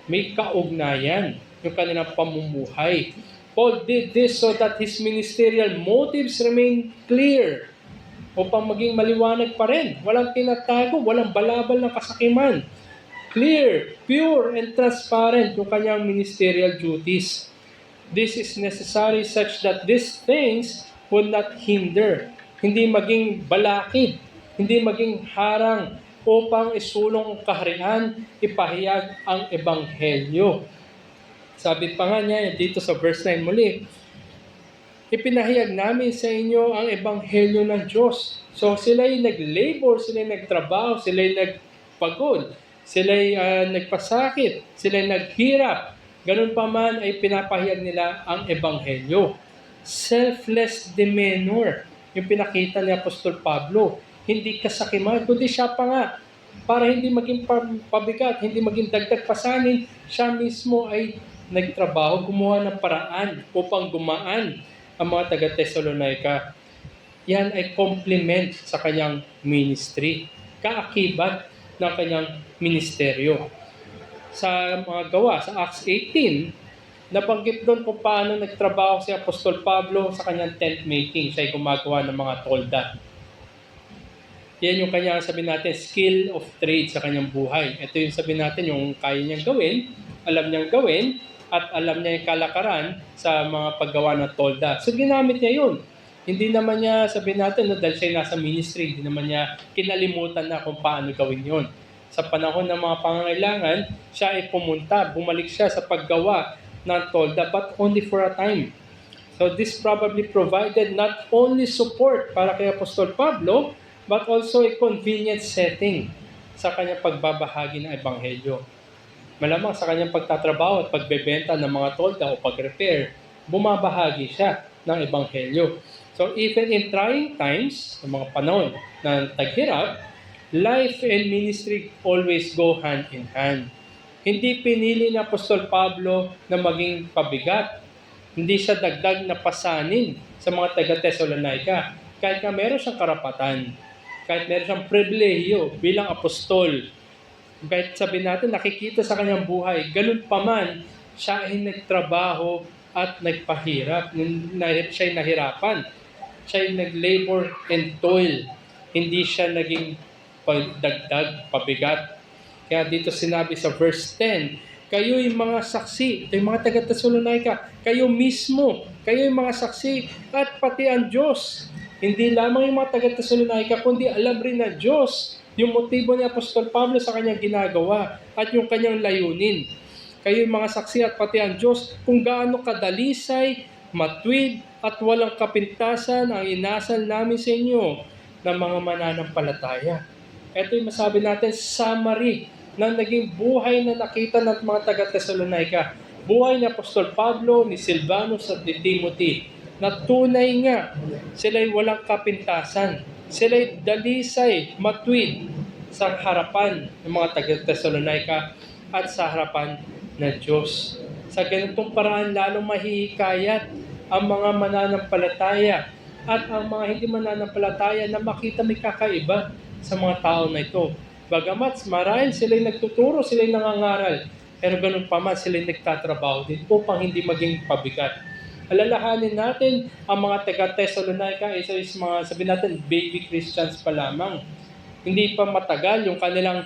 may kaugnayan yung kanilang pamumuhay. Paul did this so that his ministerial motives remain clear. upang maging maliwanag pa rin. Walang tinatago, walang balabal ng kasakiman. Clear, pure, and transparent yung kanyang ministerial duties. This is necessary such that these things will not hinder, hindi maging balakid, hindi maging harang upang isulong ang kaharian, ipahayag ang ebanghelyo. Sabi pa nga niya dito sa verse 9 muli, ipinahayag namin sa inyo ang ebanghelyo ng Diyos. So sila'y nag-labor, sila'y nagtrabaho, sila'y nagpagod, sila'y nagpasakit, sila'y naghirap. Ganun pa man ay pinapahayag nila ang ebanghelyo. Selfless demeanor, yung pinakita ni Apostol Pablo. Hindi kasakiman, kundi siya pa nga. Para hindi maging pabigat, hindi maging dagdag pasanin, siya mismo ay nagtrabaho, gumawa ng paraan upang gumaan ang mga taga-Thessalonica. Yan ay compliment sa kanyang ministry, kaakibat ng kanyang ministeryo. Sa mga gawa, sa Acts 18, nabanggit doon kung paano nagtrabaho si Apostol Pablo sa kanyang tent making. Siya ay gumagawa ng mga tolda. Yan yung kanyang sabihin natin, skill of trade sa kanyang buhay. Ito yung sabihin natin, yung kaya niyang gawin, alam niyang gawin, at alam niya yung kalakaran sa mga paggawa ng tolda. So ginamit niya yun. Hindi naman niya sabihin natin, dahil siya nasa ministry, hindi naman niya kinalimutan na kung paano gawin yun. Sa panahon ng mga pangangailangan, siya ay pumunta, bumalik siya sa paggawa ng tolda, but only for a time. So this probably provided not only support para kay Apostol Pablo, but also a convenient setting sa kanyang pagbabahagi ng ebanghelyo. Malamang sa kanyang pagtatrabaho at pagbebenta ng mga tolda o pag-repair, bumabahagi siya ng ebanghelyo. So even in trying times, ng mga panahon ng taghirap, life and ministry always go hand in hand. Hindi pinili ni Apostol Pablo na maging pabigat. Hindi siya dagdag na pasanin sa mga taga-Thessalonica. Kahit na meron siyang karapatan, kahit meron siyang pribilehiyo bilang apostol, kahit sabihin natin nakikita sa kanyang buhay, ganun pa man, siya ay nagtrabaho at nagpahirap. Siya ay nahirapan. Siya ay nag-labor and toil. Hindi siya naging pagdagdag, pabigat. Kaya dito sinabi sa verse 10, kayo'y mga saksi, ito yung mga taga-Thessalonica, kayo mismo, kayo'y mga saksi, at pati ang Diyos. Hindi lamang yung mga taga-Thessalonica, kundi alam rin na Diyos yung motibo ni Apostol Pablo sa kanyang ginagawa at yung kanyang layunin. Kayo'y mga saksi at pati ang Diyos kung gaano kadalisay, matwid, at walang kapintasan ang inasal namin sa inyo ng mga mananampalataya. Ito yung masabi natin, summary ng naging buhay na nakita ng mga taga-Thessalonica. Buhay ni Apostol Pablo, ni Silvanus at ni Timothy, na tunay nga sila'y walang kapintasan. Sila'y dalisay, matwid sa harapan ng mga taga-Thessalonica at sa harapan ng Diyos. Sa ganitong paraan, lalong mahihikayat ang mga mananampalataya at ang mga hindi mananampalataya na makita may kakaiba sa mga tao na ito. Bagamat marahil sila'y nagtuturo, sila'y nangangaral, pero ganun pa man sila'y nagtatrabaho din upang hindi maging pabigat. Alalahanin natin ang mga taga-Thessalonica, isa is mga sabihin natin baby Christians pa lamang. Hindi pa matagal yung kanilang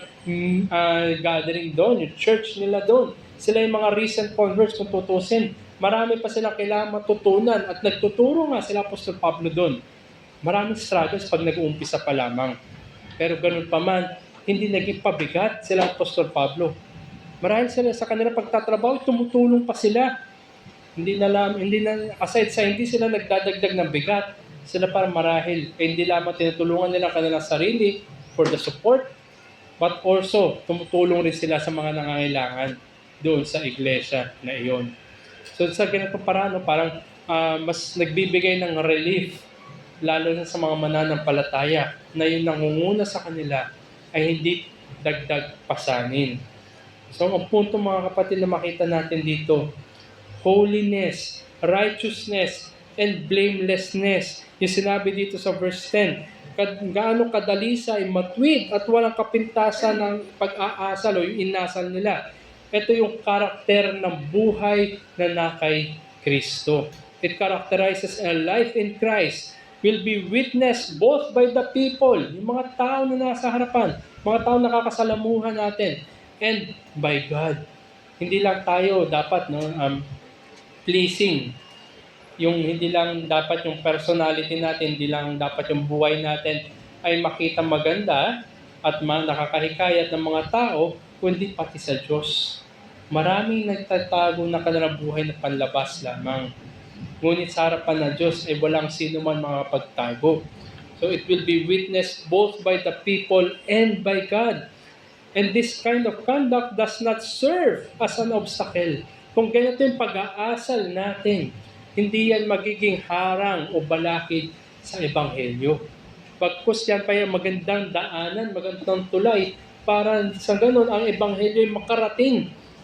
gathering doon, yung church nila doon. Sila yung mga recent converts kung tutusin. Marami pa silang kailangan matutunan at nagtuturo nga sila Apostol Pablo doon. Maraming struggles pag nag-uumpisa pa lamang. Pero ganun pa man, hindi naging pabigat sila Apostol Pablo. Marahil sila sa kanilang pagtatrabaho, tumutulong pa sila. Aside sa hindi sila nagdadagdag ng bigat, sila para marahil, hindi lamang tinutulungan nila ang kanilang sarili for the support, but also tumutulong rin sila sa mga nangangailangan doon sa iglesia na iyon. So sa ganitong paraan, parang mas nagbibigay ng relief, lalo na sa mga mananampalataya, na yung nangunguna sa kanila ay hindi dagdag pasanin. So ang punto mga kapatid na makita natin dito, holiness, righteousness, and blamelessness. Yung sinabi dito sa verse 10, gaano kadalisay, matwid, at walang kapintasan ng pag-aasal o yung inasal nila. Ito yung karakter ng buhay na nakay Kristo. It characterizes a life in Christ will be witnessed both by the people, yung mga tao na nasa harapan, mga tao na nakakasalamuhan natin, and by God. Hindi lang tayo dapat pleasing. Yung hindi lang dapat yung personality natin, hindi lang dapat yung buhay natin ay makita maganda at nakakahikayat ng mga tao, kundi pati sa Diyos. Maraming nagtatago na kanilang buhay na panlabas lamang. Ngunit sa harapan ng Diyos ay walang sino man makapagtago. So it will be witnessed both by the people and by God. And this kind of conduct does not serve as an obstacle. Kung ganito yung pag-aasal natin, hindi yan magiging harang o balakid sa Ebanghelyo. Pagkus yan pa yung magandang daanan, magandang tulay, para sa ganun ang Ebanghelyo ay makarating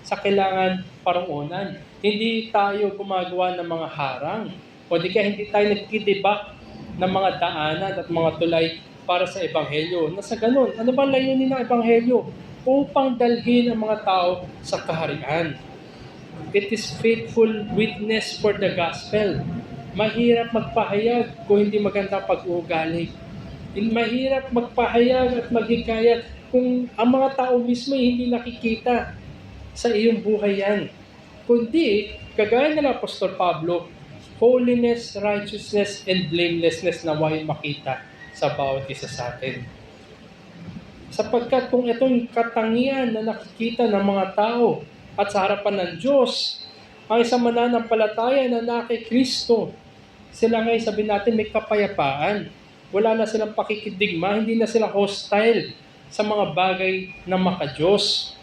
sa kailangan paroonan. Hindi tayo gumagawa ng mga harang o di kaya hindi tayo nagkidibak ng mga daanan at mga tulay para sa Ebanghelyo. Na sa ganun, ano ba layunin ng Ebanghelyo? Upang dalhin ang mga tao sa kaharian. It is faithful witness for the gospel. Mahirap magpahayag kung hindi maganda pag-uugali. Mahirap magpahayag at maghikayat kung ang mga tao mismo hindi nakikita sa iyong buhay yan. Kundi, kagaya ng Apostol Pablo, holiness, righteousness, and blamelessness na naway makita sa bawat isa sa atin. Sapagkat kung itong katangian na nakikita ng mga tao at sa harapan ng Diyos, ang isang mananampalataya na naki Kristo, sila ngayon sabihin natin may kapayapaan. Wala na silang pakikidigma, hindi na sila hostile sa mga bagay na maka-Diyos.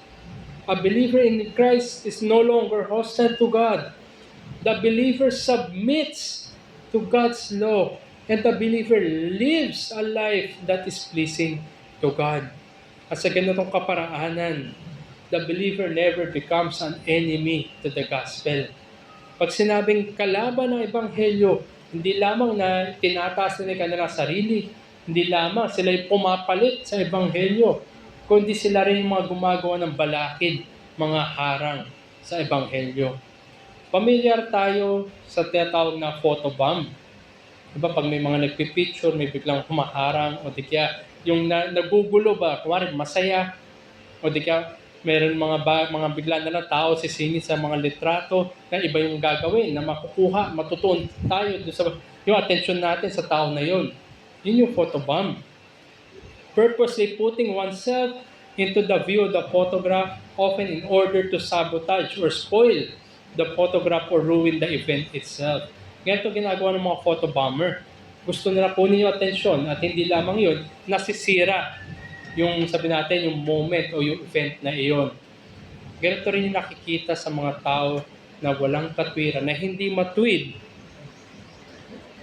A believer in Christ is no longer hostile to God. The believer submits to God's law, and the believer lives a life that is pleasing to God. At sa ganitong kaparaanan, the believer never becomes an enemy to the gospel. Pag sinabing kalaban ng Ebanghelyo, hindi lamang na tinataas nila kanilang sarili, hindi lamang sila'y pumapalit sa Ebanghelyo, kundi sila rin yung mga gumagawa ng balakid, mga harang sa Ebanghelyo. Pamilyar tayo sa tinatawag na photobomb. Diba, pag may mga nagpipicture, may biglang humaharang, o di kaya yung nagugulo ba, kumari masaya, o di kaya meron mga bigla na lang tao sisingit sa mga litrato na iba yung gagawin, na makukuha, matutuon tayo sa yung attention natin sa tao na yun. Yun yung photobomb. Purposely putting oneself into the view of the photograph, often in order to sabotage or spoil the photograph or ruin the event itself. Ganito ginagawa ng mga photobomber. Gusto nila kunin yung atensyon at hindi lamang yun, nasisira yung sabi natin, yung moment o yung event na iyon. Ganito rin yung nakikita sa mga tao na walang katwiran, na hindi matuwid,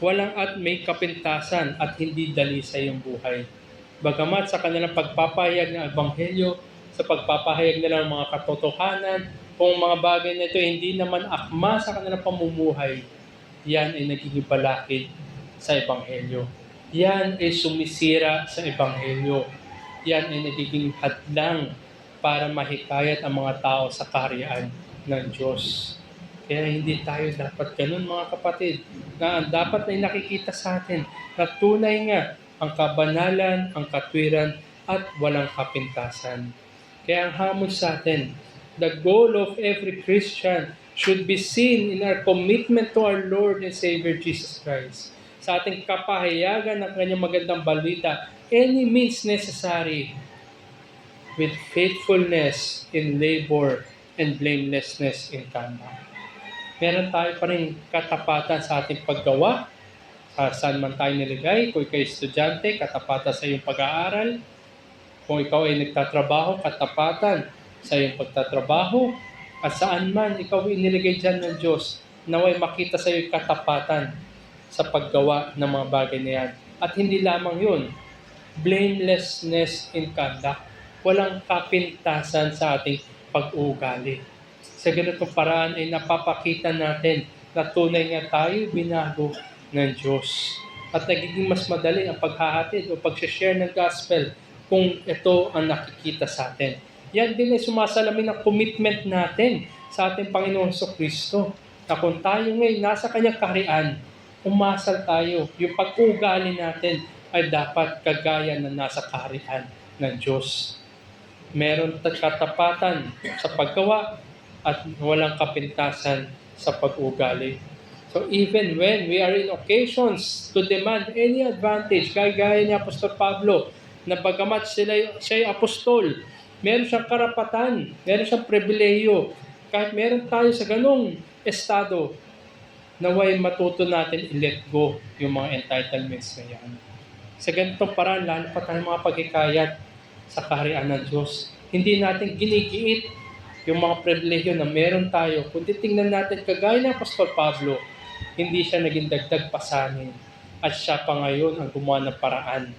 walang at may kapintasan at hindi dalisay yung buhay. Bagamat sa kanilang pagpapahayag ng Ebanghelyo, sa pagpapahayag nila ng mga katotohanan, kung mga bagay na ito hindi naman akma sa kanilang pamumuhay, yan ay nagiging balakid sa Ebanghelyo. Yan ay sumisira sa Ebanghelyo. Yan ay nagiging hadlang para mahikayat ang mga tao sa kaharian ng Diyos. Kaya hindi tayo dapat ganun, mga kapatid, na ang dapat ay nakikita sa atin na tunay nga ang kabanalan, ang katwiran, at walang kapintasan. Kaya ang hamon sa atin, the goal of every Christian should be seen in our commitment to our Lord and Savior Jesus Christ. Sa ating kapahayagan ng kanyang magandang balita, any means necessary, with faithfulness in labor and blamelessness in conduct. Meron tayo pa rin katapatan sa ating paggawa, saan man tayo niligay. Kung ikaw ay estudyante, katapatan sa iyong pag-aaral. Kung ikaw ay nagtatrabaho, katapatan sa iyong pagtatrabaho. At saan man ikaw ay niligay dyan ng Diyos, naway makita sa iyong katapatan sa paggawa ng mga bagay na yan. At hindi lamang yun, blamelessness in conduct. Walang kapintasan sa ating pag-uugali. Sa ganitong paraan ay napapakita natin na tunay nga tayo binago ng Diyos. At nagiging mas madali ang paghahatid o pag-share ng gospel kung ito ang nakikita sa atin. Yan din ay sumasalamin ng commitment natin sa ating Panginoon Kristo. Na kung tayo ngayon nasa kanyang kaharian, umasal tayo. Yung pag-ugali natin ay dapat kagaya na nasa kaharian ng Diyos. Meron katapatan sa paggawa at walang kapintasan sa pag-ugali. So even when we are in occasions to demand any advantage, gaya ni Apostol Pablo, na bagamat siya'y apostol, meron siyang karapatan, meron siyang pribilehiyo. Kahit meron tayo sa ganong estado, naway matuto natin i-let go yung mga entitlements na yan. Sa ganitong paraan, lalo pa tayo mga paghikayat sa kaharian ng Diyos. Hindi natin ginigiit yung mga pribilehiyo na meron tayo. Kundi tingnan natin, kagaya ni Apostol Pablo, hindi siya naging dagdag pasanin. At siya pa ngayon ang gumawa ng paraan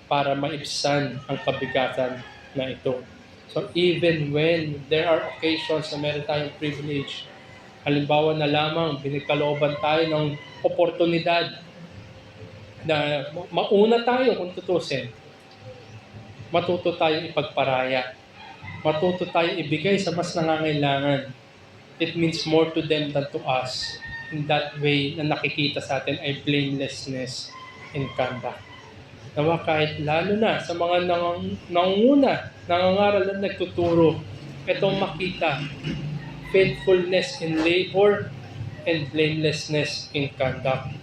para maibsan ang kabigatan na ito. So even when there are occasions na meron tayong privilege, halimbawa na lamang binigkalooban tayo ng oportunidad na mauna tayo kung tutusin, matuto tayo ipagparaya, matuto tayo ibigay sa mas nangangailangan. It means more to them than to us. In that way, na nakikita sa atin ay blamelessness in conduct. Nawa kahit lalo na sa mga nangunguna, nangangaral at nagtuturo, itong makita, faithfulness in labor and blamelessness in conduct.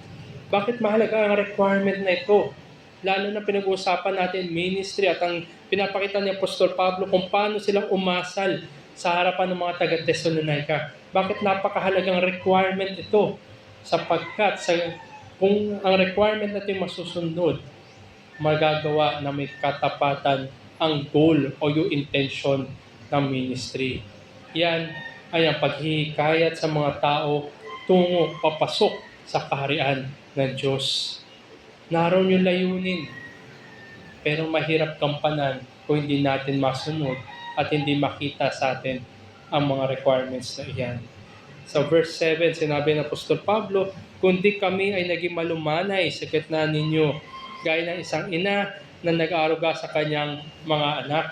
Bakit mahalaga ang requirement na ito? Lalo na pinag-uusapan natin ministry at ang pinapakita ni Apostol Pablo kung paano silang umasal sa harapan ng mga taga-Thessalonica. Bakit napakahalagang requirement ito? Sapagkat kung ang requirement natin masusunod, magagawa na may katapatan ang goal o yung intention ng ministry. Yan ay ang paghihikayat sa mga tao tungo papasok sa kaharian ng Diyos. Naroon yung layunin, pero mahirap kampanan kung hindi natin masunod at hindi makita sa atin ang mga requirements na iyan. Sa verse 7, sinabi ng Apostol Pablo, kundi kami ay naging malumanay sa gitna ninyo, gaya ng isang ina na nag-aaruga sa kanyang mga anak.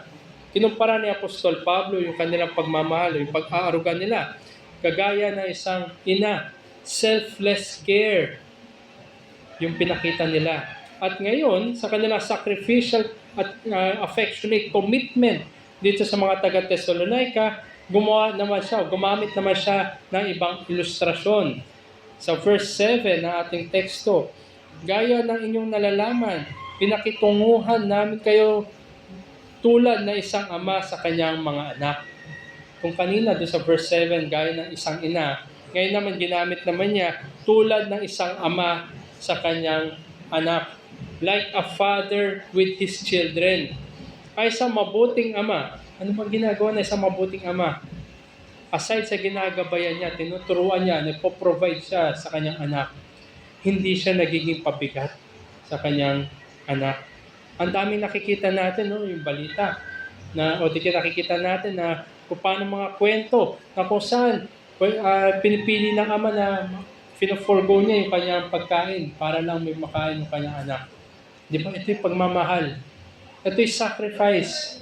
Kinumpara ni Apostol Pablo yung kanilang pagmamahal, yung pag-aaruga nila, kagaya ng isang ina, selfless care, yung pinakita nila. At ngayon, sa kanilang sacrificial at affectionate commitment dito sa mga taga-Thessalonica, gumamit naman siya ng ibang ilustrasyon. Sa verse 7 na ating teksto, gaya ng inyong nalalaman, pinakitunguhan namin kayo tulad na isang ama sa kanyang mga anak. Kung kanina doon sa verse 7, gaya ng isang ina, ngayon naman ginamit naman niya tulad ng isang ama sa kanyang anak. Like a father with his children. Ay isang mabuting ama. Ano bang ginagawa na isang mabuting ama? Aside sa ginagabayan niya, tinuturuan niya, nagpo-provide siya sa kanyang anak. Hindi siya nagiging pabigat sa kanyang anak. Ang daming nakikita natin, no, yung balita, nakikita natin na kung paano mga kwento na kung saan pinipili ng ama na fino-forgo niya yung kanyang pagkain para lang may makain yung kanyang anak. Di ba? Ito yung pagmamahal. Ito yung sacrifice.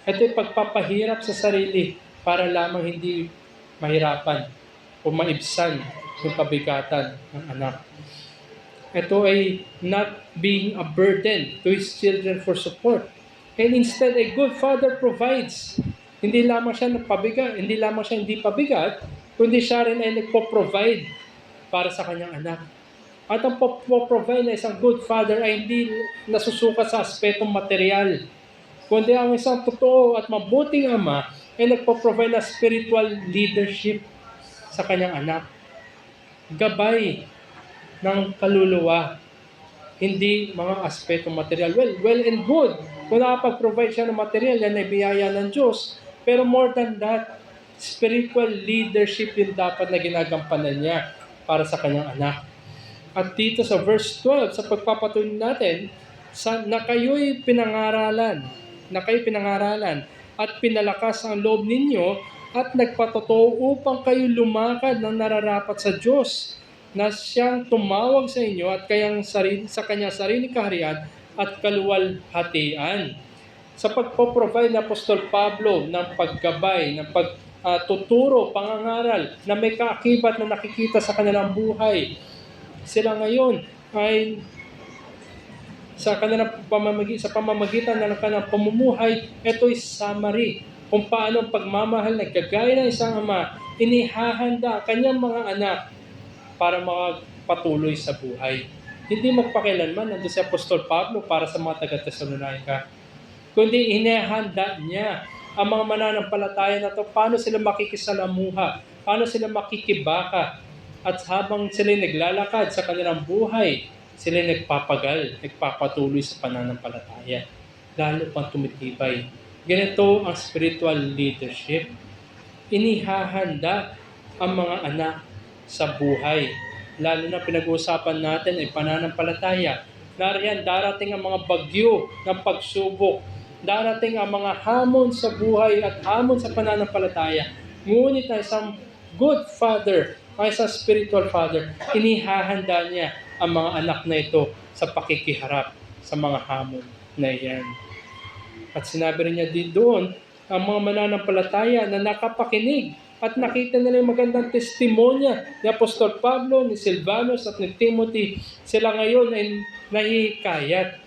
Ito yung pagpapahirap sa sarili para lamang hindi mahirapan o maibsan yung kabigatan ng anak. Ito ay not being a burden to his children for support. And instead, a good father provides. Hindi lamang siya hindi pabigat, kundi siya rin ay nagpo-provide para sa kanyang anak. At ang po-provide na isang good father ay hindi nasusukat sa aspetong material, kundi ang isang totoo at mabuting ama ay nagpo-provide na spiritual leadership sa kanyang anak. Gabay ng kaluluwa, hindi mga aspetong material. Well and good. Kung nakapag-provide siya ng material, yan ay biyaya ng Diyos. Pero more than that, spiritual leadership yung dapat na ginagampanan niya para sa kanyang anak. At dito sa verse 12, sa pagpapatuloy natin, na kayo'y pinangaralan at pinalakas ang loob ninyo at nagpatotoo upang kayo lumakad ng nararapat sa Diyos na siyang tumawag sa inyo at sa kanyang sariling kaharian at kaluwalhatian. Sa pagpo-provide ng Apostol Pablo ng paggabay, ng pagtuturo, pangangaral na may kaakibat na nakikita sa kanilang buhay, sila ngayon ay sa pamamagitan ng kanilang pamumuhay, ito'y summary kung paano ang pagmamahal na kagaya ng isang ama, inihahanda ang kanyang mga anak para makapatuloy sa buhay. Hindi magpakilanman nandun si Apostol Pablo para sa mga taga-Thessalonica, kundi inihahanda niya ang mga mananampalataya na to, paano sila makikisalamuha, paano sila makikibaka, at habang sila naglalakad sa kanilang buhay, sila nagpapagal, nagpapatuloy sa pananampalataya, lalo pang tumitibay. Ganito ang spiritual leadership. Inihahanda ang mga anak sa buhay. Lalo na pinag-uusapan natin ay pananampalataya. Nariyan, darating ang mga bagyo ng pagsubok. Darating ang mga hamon sa buhay at hamon sa pananampalataya. Ngunit ang isang good father, ang isang spiritual father, inihahanda niya ang mga anak na ito sa pakikiharap sa mga hamon na iyan. At sinabi rin niya doon, ang mga mananampalataya na nakapakinig at nakita nila yung magandang testimonya ni Apostol Pablo, ni Silvanus at ni Timothy, sila ngayon ay nahihikayat.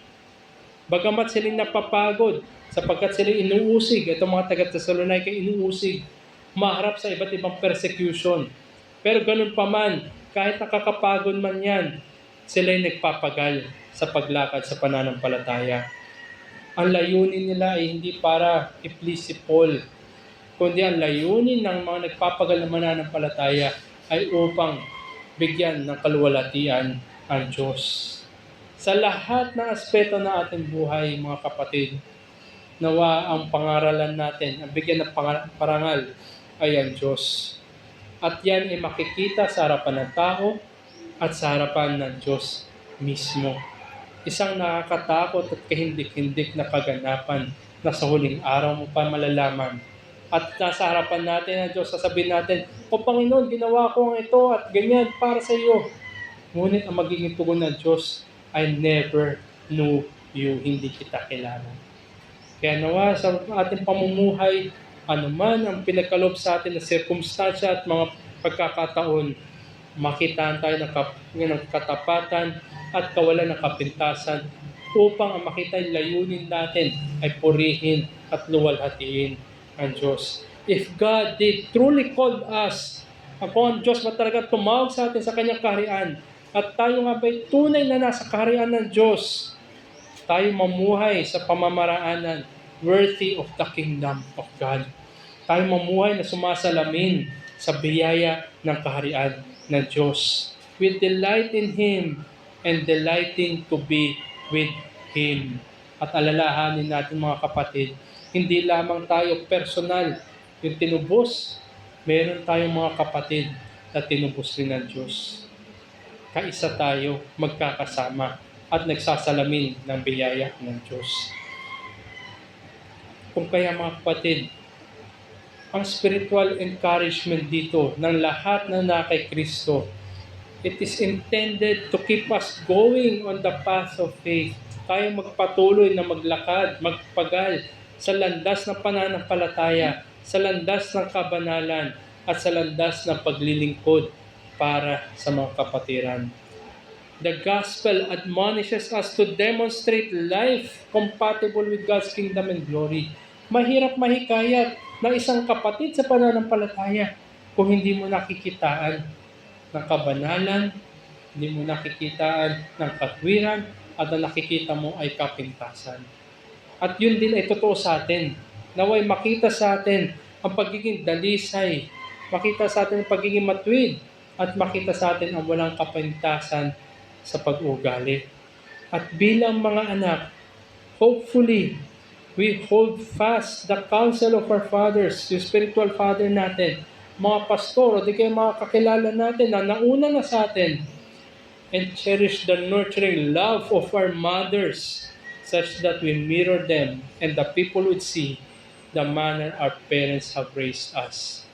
Bagamat sila napapagod sapagkat sila inuusig, itong mga taga-Thessalonica inuusig, maharap sa iba't ibang persecution. Pero ganun pa man, kahit nakakapagod man yan, sila ay nagpapagal sa paglakad sa pananampalataya. Ang layunin nila ay hindi para i-please si Paul, kundi ang layunin ng mga nagpapagal na mananampalataya ay upang bigyan ng kaluwalhatian ang Diyos. Sa lahat ng aspeto ng ating buhay, mga kapatid, nawa ang pangaralan natin, ang bigyan ng parangal ay ang Diyos. At yan ay makikita sa harapan ng tao at sa harapan ng Diyos mismo. Isang nakakatakot at kahindik-hindik na kaganapan na sa huling araw mo pa malalaman. At nasa harapan natin ang Diyos, sasabihin natin, O Panginoon, ginawa ko ang ito at ganyan para sa iyo. Ngunit ang magiging tugon ng Diyos, I never knew you, hindi kita kilala. Kaya nawa sa ating pamumuhay, anuman ang pinagkaloob sa atin na sirkumstansya at mga pagkakataon, makitaan tayo ng katapatan at kawalan ng kapintasan upang ang makita yung layunin natin ay purihin at luwalhatiin ang Diyos. If God did truly call us, kung ang Diyos ba talaga tumawag sa atin sa kanyang kaharian, at tayo nga ba'y tunay na nasa kaharian ng Diyos, tayo mamuhay sa pamamaraanan worthy of the kingdom of God. Tayo mamuhay na sumasalamin sa biyaya ng kaharian ng Diyos. We delight in Him and delighting to be with Him. At alalahanin natin mga kapatid, hindi lamang tayo personal yung tinubos, meron tayong mga kapatid na tinubos rin ng Diyos. Kaisa tayo, magkakasama at nagsasalamin ng biyaya ng Diyos. Kung kaya mga kapatid, ang spiritual encouragement dito ng lahat na kay Kristo, it is intended to keep us going on the path of faith. Tayo magpatuloy na maglakad, magpagal sa landas ng pananampalataya, sa landas ng kabanalan, at sa landas ng paglilingkod para sa mga kapatiran. The gospel admonishes us to demonstrate life compatible with God's kingdom and glory. Mahirap mahikayat ng isang kapatid sa pananampalataya kung hindi mo nakikitaan ng kabanalan, hindi mo nakikitaan ng katwiran, at ang nakikita mo ay kapintasan. At yun din ay totoo sa atin. Naway makita sa atin ang pagiging dalisay, makita sa atin ang pagiging matuwid, at makita sa atin ang walang kapintasan sa pag-ugali. At bilang mga anak, hopefully, we hold fast the counsel of our fathers, yung spiritual father natin, mga pastor, o di kaya mga kakilala natin na nauna na sa atin, and cherish the nurturing love of our mothers such that we mirror them and the people would see the manner our parents have raised us.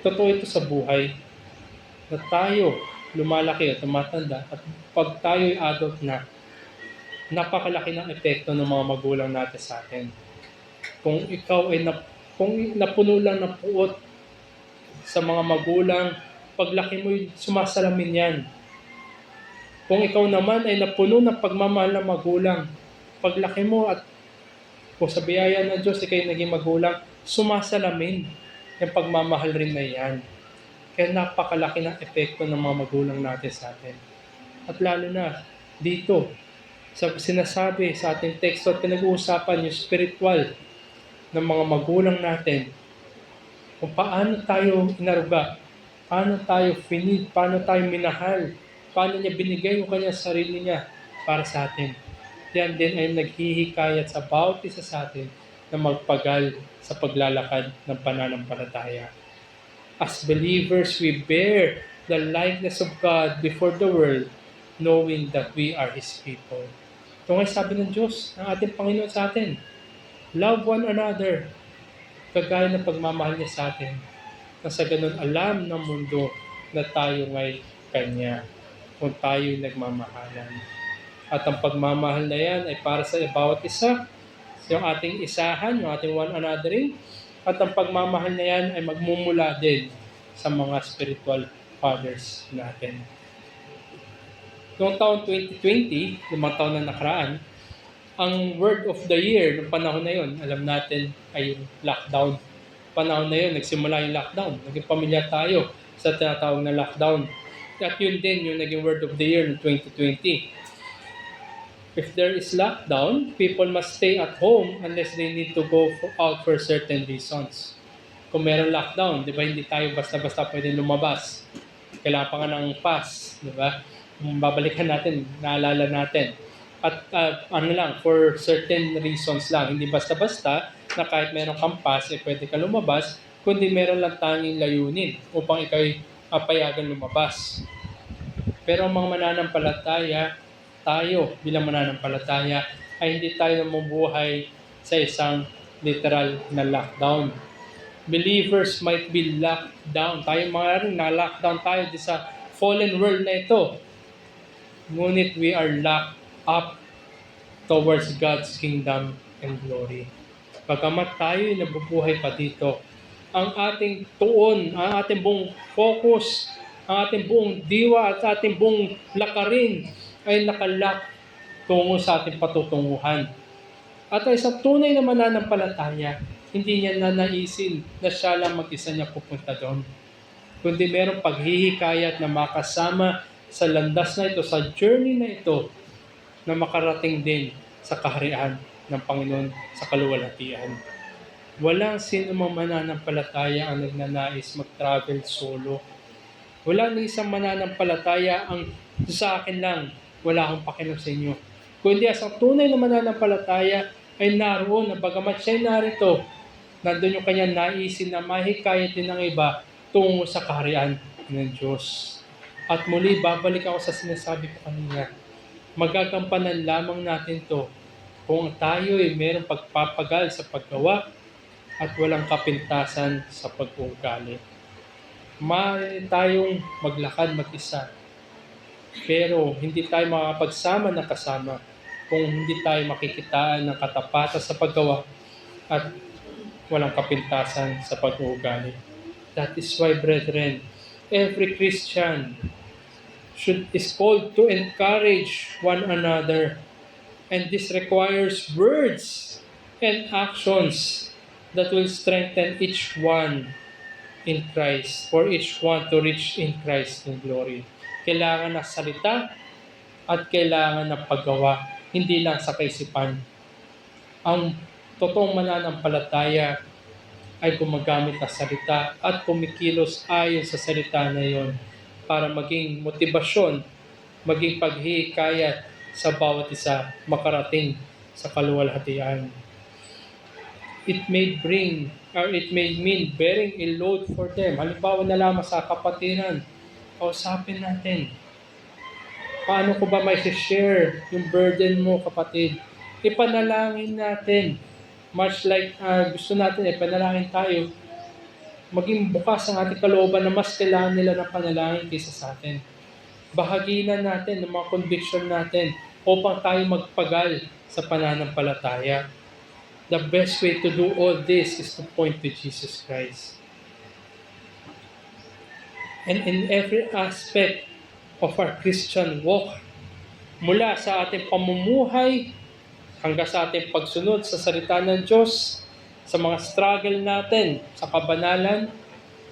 Totoo ito sa buhay na tayo lumalaki at tumatanda at pag tayo'y adult na, napakalaki ng epekto ng mga magulang natin sa atin. Kung ikaw ay kung napuno lang ng puot sa mga magulang paglaki mo, sumasalamin yan. Kung ikaw naman ay napuno ng pagmamahal ng magulang, paglaki mo at kung sa biyaya ng Diyos, ikay naging magulang, sumasalamin yung pagmamahal rin na yan. Kaya napakalaki ng epekto ng mga magulang natin sa atin. At lalo na dito, sa sinasabi sa ating teksto at pinag-uusapan yung spiritual ng mga magulang natin, kung paano tayo inaruga, paano tayo finid, paano tayo minahal, paano niya binigay yung kanyang sarili niya para sa atin. Yan din ay naghihikayat sa bawat isa sa atin na magpagal sa paglalakad ng pananampalataya. As believers, we bear the likeness of God before the world, knowing that we are His people. Ito nga sabi ng Diyos, ng ating Panginoon sa atin. Love one another, kagaya ng pagmamahal niya sa atin. Na sa ganun alam ng mundo na tayo ngay Kanya, kung tayo'y nagmamahalan. At ang pagmamahal na yan ay para sa bawat isa, yung ating isahan, yung ating one anothering, at ang pagmamahal na yan ay magmumula din sa mga spiritual fathers natin. Noong taon 2020, 5 taon na nakaraan, ang word of the year ng panahon na yon, alam natin, ay yung lockdown. Panahon na yon, nagsimula yung lockdown. Naging pamilya tayo sa tinatawag na lockdown. At yun din yung naging word of the year ng 2020. If there is lockdown, people must stay at home unless they need to go out for certain reasons. Kung meron lockdown, di ba, hindi tayo basta-basta pwede lumabas. Kailangan pa nga ng pass, di ba? Babalikan natin, naalala natin. At for certain reasons lang. Hindi basta-basta na kahit meron kang pass, pwede ka lumabas, kundi meron lang tanging layunin upang ikaw'y payagan lumabas. Pero ang mga mananampalataya, tayo bilang mananampalataya, ay hindi tayo mabubuhay sa isang literal na lockdown. Believers might be locked down. Tayo mga rin, na-lockdown tayo sa fallen world na ito. Ngunit we are locked up towards God's kingdom and glory. Bagamat tayo ay nabubuhay pa dito, ang ating tuon, ang ating buong focus, ang ating buong diwa at ating buong lakarin ay nakalock tungo sa ating patutunguhan. At ay sa tunay na mananampalataya, hindi niya nanaisin na siya lang mag-isa niya pupunta doon. Kundi merong paghihikayat na makasama sa landas na ito, sa journey na ito, na makarating din sa kaharian ng Panginoon sa kaluwalhatian. Walang sino mang mananampalataya ang nagnanais mag-travel solo. Wala na isang mananampalataya ang sa akin lang, wala akong pakialam sa inyo. Kundi ang tunay na mananampalataya ay naroon na bagamat siya'y narito, nandun yung kanyang naisin na mahikayat din ng iba tungo sa kaharian ng Diyos. At muli, babalik ako sa sinasabi ko kanina. Magagampanan lamang natin to kung tayo ay mayroong pagpapagal sa paggawa at walang kapintasan sa pag-uugali. Maaari tayong maglakad mag-isa, pero hindi tayo makapagsama na kasama kung hindi tayo makikitaan ng katapatan sa paggawa at walang kapintasan sa pag-uugali. That is why, brethren, every Christian is called to encourage one another. And this requires words and actions that will strengthen each one in Christ, for each one to reach in Christ in glory. Kailangan na salita at kailangan na paggawa, hindi lang sa kaisipan. Ang totoong mananampalataya ay gumagamit ng salita at kumikilos ayon sa salita na iyon para maging motibasyon, maging paghihikayat sa bawat isa makarating sa kaluwalhatian. It may mean bearing a load for them. Halimbawa na lamang sa kapatiran, kausapin natin. Paano ko ba may share yung burden mo, kapatid? Ipanalangin natin. Much like gusto natin, ipanalangin tayo. Maging bukas ang ating kalooban na mas kailangan nila ng panalangin kaysa sa atin. Bahaginan natin ng mga conviction natin upang tayo magpagal sa pananampalataya. The best way to do all this is to point to Jesus Christ. and in every aspect of our Christian walk. Mula sa ating pamumuhay hanggang sa ating pagsunod sa salita ng Diyos, sa mga struggle natin, sa kabanalan,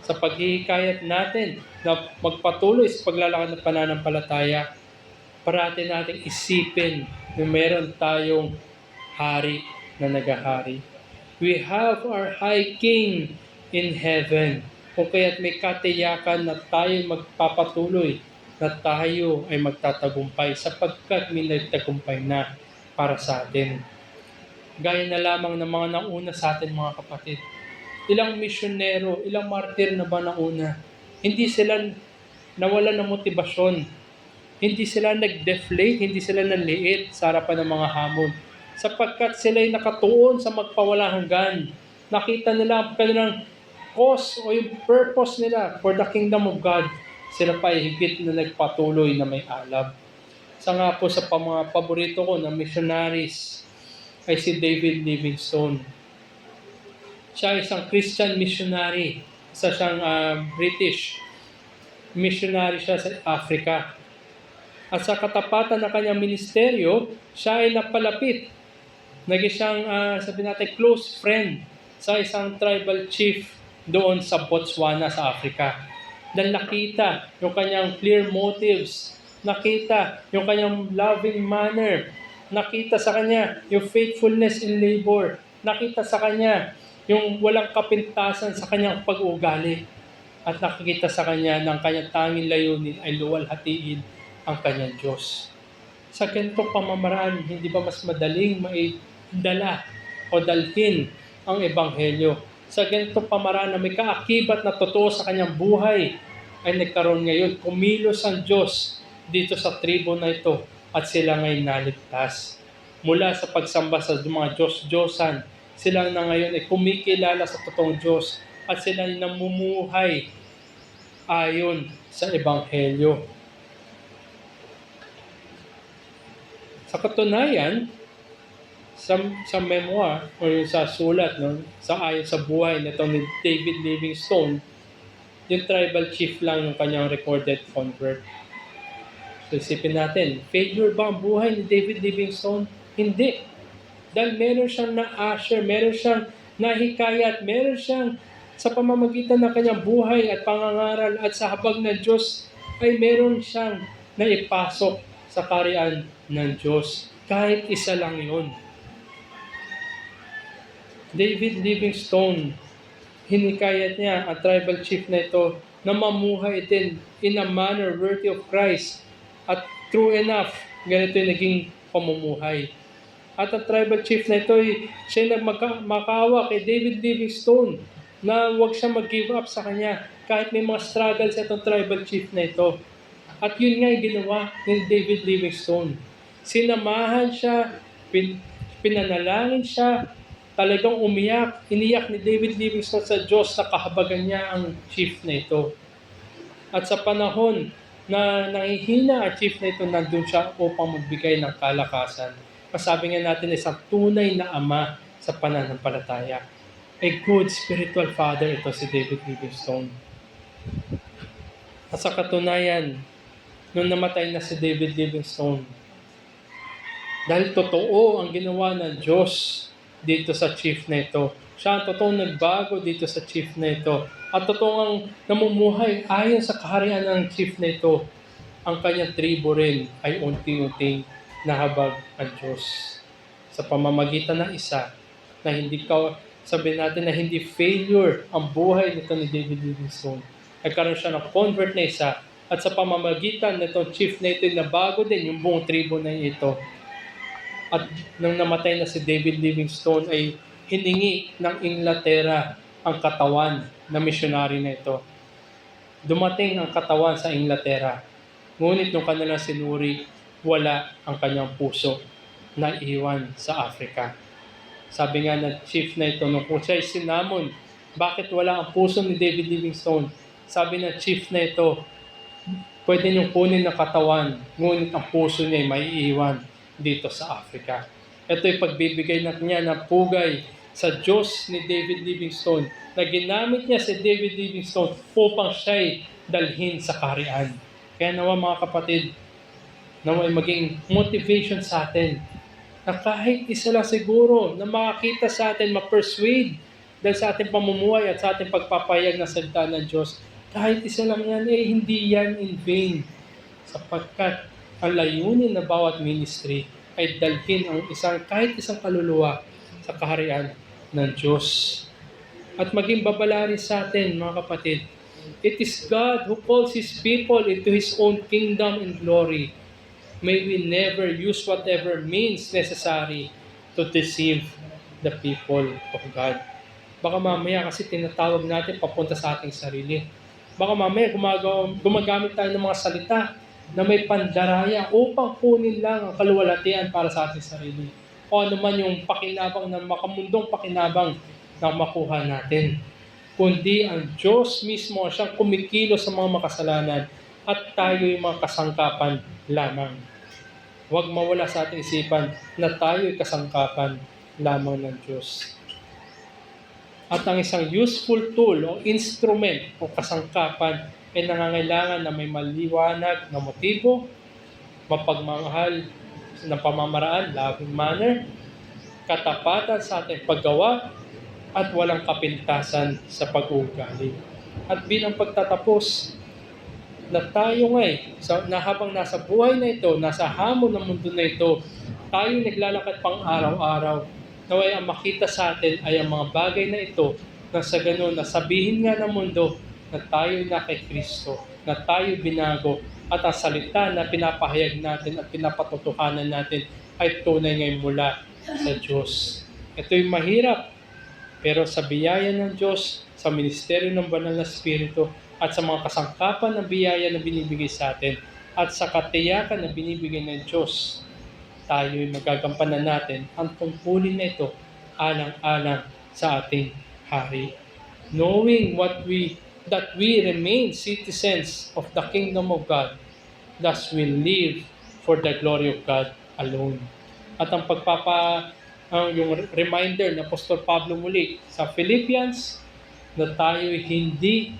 sa paghihikayat natin na magpatuloy sa paglalakad ng pananampalataya, parati nating isipin na meron tayong hari na nagahari. We have our high king in heaven. Kung kaya't may katiyakan na tayo magpapatuloy, na tayo ay magtatagumpay sapagkat may nagtagumpay na para sa atin. Gaya na lamang ng mga nauna sa atin mga kapatid. Ilang misyonero, ilang martir na ba nauna? Hindi sila nawalan ng motibasyon. Hindi sila nag-deflate, hindi sila nanliit sa harapan ng mga hamon. Sapagkat sila'y nakatuon sa magpawala hanggan. Nakita nila ang kanilang cause o yung purpose nila for the kingdom of God. Sila pa ay higit na nagpatuloy na may alab. Isa nga po sa mga paborito ko na missionaries ay si David Livingstone. Siya ay isang Christian missionary. Isa siyang British missionary siya sa Africa. At sa katapatan ng kanyang ministeryo, siya ay napalapit. Naging siyang, sabi natin, close friend sa isang tribal chief doon sa Botswana sa Africa. Dahil nakita yung kanyang clear motives, nakita yung kanyang loving manner, nakita sa kanya yung faithfulness in labor, nakita sa kanya yung walang kapintasan sa kanyang pag-uugali, at nakikita sa kanya ng kanyang tanging layunin ay luwalhatiin ang kanyang Diyos. Sa ganitong pamamaraan, hindi ba mas madaling maidala o dalhin ang Ebanghelyo? Sa ganitong pamaraan na may kaakibat na totoo sa kanyang buhay, ay nagkaroon ngayon, kumilos ang Diyos dito sa tribo na ito at sila ngayon naligtas. Mula sa pagsamba sa mga Diyos-Diyosan, sila na ngayon ay kumikilala sa totoong Diyos at sila ay namumuhay ayon sa Ebanghelyo. Sa katunayan, sa memoir o sa sulat, no, ayon sa buhay nito ni David Livingstone, yung tribal chief lang yung kanyang recorded convert. So isipin natin, failure ba ang buhay ni David Livingstone? Hindi. Dahil meron siyang na-usher, meron siyang nahikayat, meron siyang sa pamamagitan ng kanyang buhay at pangangaral at sa habag ng Diyos ay meron siyang naipasok sa kaharian ng Diyos. Kahit isa lang yun. David Livingstone, hinikayat niya ang tribal chief na ito na mamuhay din in a manner worthy of Christ. At true enough, ganito yung naging pamumuhay. At ang tribal chief na ito, siya nagmakawa kay David Livingstone na huwag siya mag-give up sa kanya kahit may mga struggles itong tribal chief na ito. At yun nga yung ginawa ni David Livingstone. Sinamahan siya, pinanalangin siya, talagang iniyak ni David Livingstone sa Diyos na kahabagan niya ang chief na ito. At sa panahon na nangihina ang chief na ito, nandun siya upang magbigay ng kalakasan. Masabi nga natin isang tunay na ama sa pananampalataya. A good spiritual father ito si David Livingstone. At sa katunayan, nung namatay na si David Livingstone, dahil totoo ang ginawa ng Diyos dito sa chief na ito. Siya ang totoong nagbago dito sa chief na ito. At totoong namumuhay ayon sa kaharian ng chief na ito. Ang kanyang tribo rin ay unti-unting nahabag ang Diyos. Sa pamamagitan ng isa na hindi sabihin natin na hindi failure ang buhay nito ni David Livingstone. Nagkaroon siya ng convert na isa. At sa pamamagitan nitong chief na ito, nabago din yung buong tribo na ito. At nang namatay na si David Livingstone ay hiningi ng Inglaterra ang katawan na missionary na ito. Dumating ang katawan sa Inglaterra. Ngunit nung kanilang sinuri, wala ang kanyang puso na iwan sa Africa. Sabi nga ng chief na ito, nung siya ay sinamon, bakit wala ang puso ni David Livingstone? Sabi ng chief na ito, pwede niyong kunin ang katawan, ngunit ang puso niya ay maiiwan dito sa Africa. Ito'y pagbibigay niya ng pugay sa Diyos ni David Livingstone na ginamit niya si David Livingstone upang siya'y dalhin sa kaharian. Kaya nawa mga kapatid, naway maging motivation sa atin na kahit isa lang siguro na makakita sa atin, ma-persuade dahil sa ating pamumuhay at sa ating pagpapayag ng salita ng Diyos, kahit isa lang yan, hindi yan in vain. Sapagkat ang layunin ng bawat ministry ay dalhin ang kahit isang kaluluwa sa kaharian ng Diyos. At maging babala rin sa atin, mga kapatid, it is God who calls His people into His own kingdom and glory. May we never use whatever means necessary to deceive the people of God. Baka mamaya kasi tinatawag natin papunta sa ating sarili. Baka mamaya gumagamit tayo ng mga salita na may pandaraya upang kunin lang ang kaluwalhatian para sa ating sarili. O ano man yung pakinabang na makamundong pakinabang na makuha natin. Kundi ang Diyos mismo siyang kumikilos sa mga makasalanan at tayo yung mga kasangkapan lamang. Huwag mawala sa ating isipan na tayo ay kasangkapan lamang ng Diyos. At ang isang useful tool o instrument o kasangkapan ay nangangailangan na may maliwanag na motibo, mapagmamahal ng pamamaraan, loving manner, katapatan sa ating paggawa, at walang kapintasan sa pag-uugali. At bilang pagtatapos, na tayo na habang nasa buhay na ito, nasa hamon ng mundo na ito, tayo naglalakad pang araw-araw, naway ang makita sa atin ay ang mga bagay na ito, na sa ganun, na sabihin nga ng mundo na tayo na kay Kristo, na tayo binago, at ang salita na pinapahayag natin at pinapatotohanan natin ay tunay ngayon mula sa Diyos. Ito'y mahirap, pero sa biyaya ng Diyos, sa ministeryo ng Banal na Espiritu, at sa mga kasangkapan ng biyaya na binibigay sa atin, at sa katiyakan na binibigay ng Diyos, tayo'y magagampanan natin ang tungkulin na ito alang-alang sa ating hari. Knowing that we remain citizens of the kingdom of God, thus we live for the glory of God alone. At ang yung reminder ng Apostol Pablo muli sa Philippians, na tayo hindi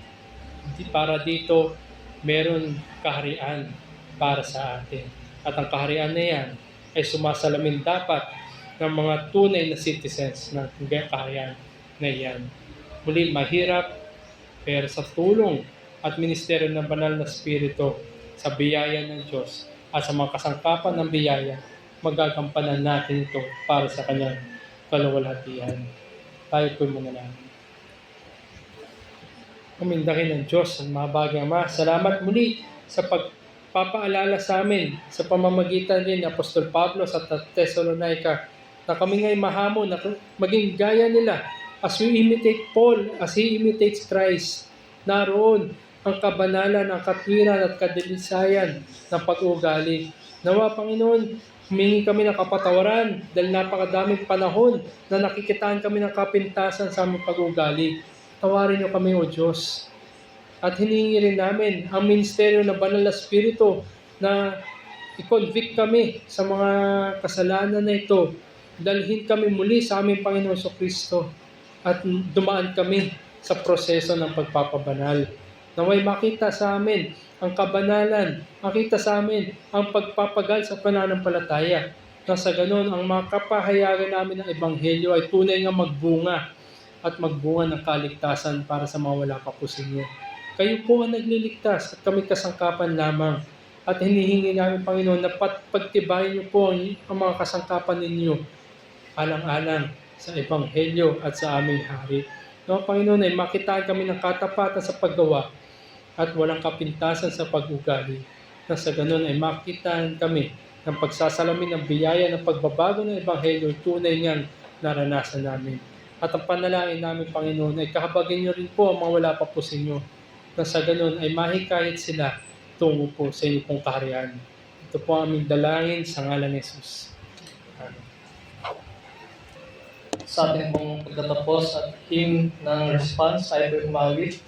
para dito meron kaharian para sa atin. At ang kaharian na yan ay sumasalamin dapat ng mga tunay na citizens ng kaharian na yan. Muli, mahirap, pero sa tulong at ministeryo ng Banal na Espiritu, sa biyaya ng Diyos at sa mga kasangkapan ng biyaya, magagampanan natin ito para sa kanyang kaluwalhatian. Tayo po'y manalangin. Kumindahin ng Diyos ang mga bagay, Ama. Salamat muli sa pagpapaalala sa amin sa pamamagitan din ni Apostol Pablo sa Thessalonica na kami nga'y mahamon na maging gaya nila as we imitate Paul, as he imitates Christ. Naroon ang kabanalan, ang katwiran at kadilisayan ng pag-uugali. Nawa, Panginoon, humingi kami ng kapatawaran dahil napakadaming panahon na nakikitaan kami ng kapintasan sa aming pag-uugali. Tawarin niyo kami, O Diyos. At hiningi rin namin ang ministeryo ng Banal na Espiritu na i-convict kami sa mga kasalanan na ito. Dalhin kami muli sa aming Panginoon Kristo at dumaan kami sa proseso ng pagpapabanal. Naway makita sa amin ang kabanalan, makita sa amin ang pagpapagal sa pananampalataya. Na sa ganun, ang mga kapahayagan namin ng Ebanghelyo ay tunay nga magbunga at magbunga ng kaligtasan para sa mga wala pa po sa inyo. Kayo po ang nagliligtas at kami kasangkapan lamang. At hinihingi namin, Panginoon, na pagtibayin niyo po ang mga kasangkapan ninyo alang-alang sa Ebanghelyo at sa aming hari. No, Panginoon, ay makitaan kami ng katapatan sa paggawa at walang kapintasan sa pag-ugali. Na sa ganun ay makitaan kami ng pagsasalamin ng biyaya ng pagbabago ng Ebanghelyo tunay niyang naranasan namin. At ang panalangin namin, Panginoon, ay kahabagin niyo rin po ang mga wala pa po sa inyo. Na sa ganun ay mahikayat sila tungo po sa inyong pong kaharian. Ito po ang aming dalangin sa ngalan ni Jesus. Amen. Sa ating pong pagtatapos at hymn ng response, tayo po'y umawit.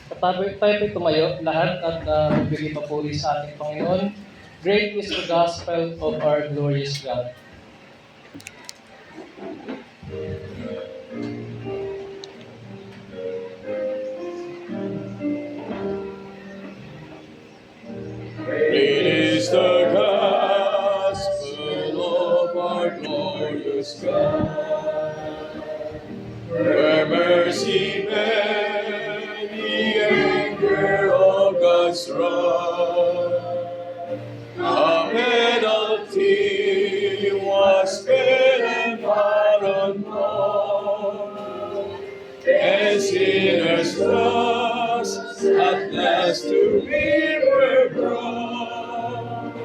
Tayo po'y tumayo lahat at magbigay papuri sa ating Panginoon. Great is the gospel of our glorious God. mercy many and care of God's wrath. A penalty was paid and pardon born, and sinners lost at last to be were brought.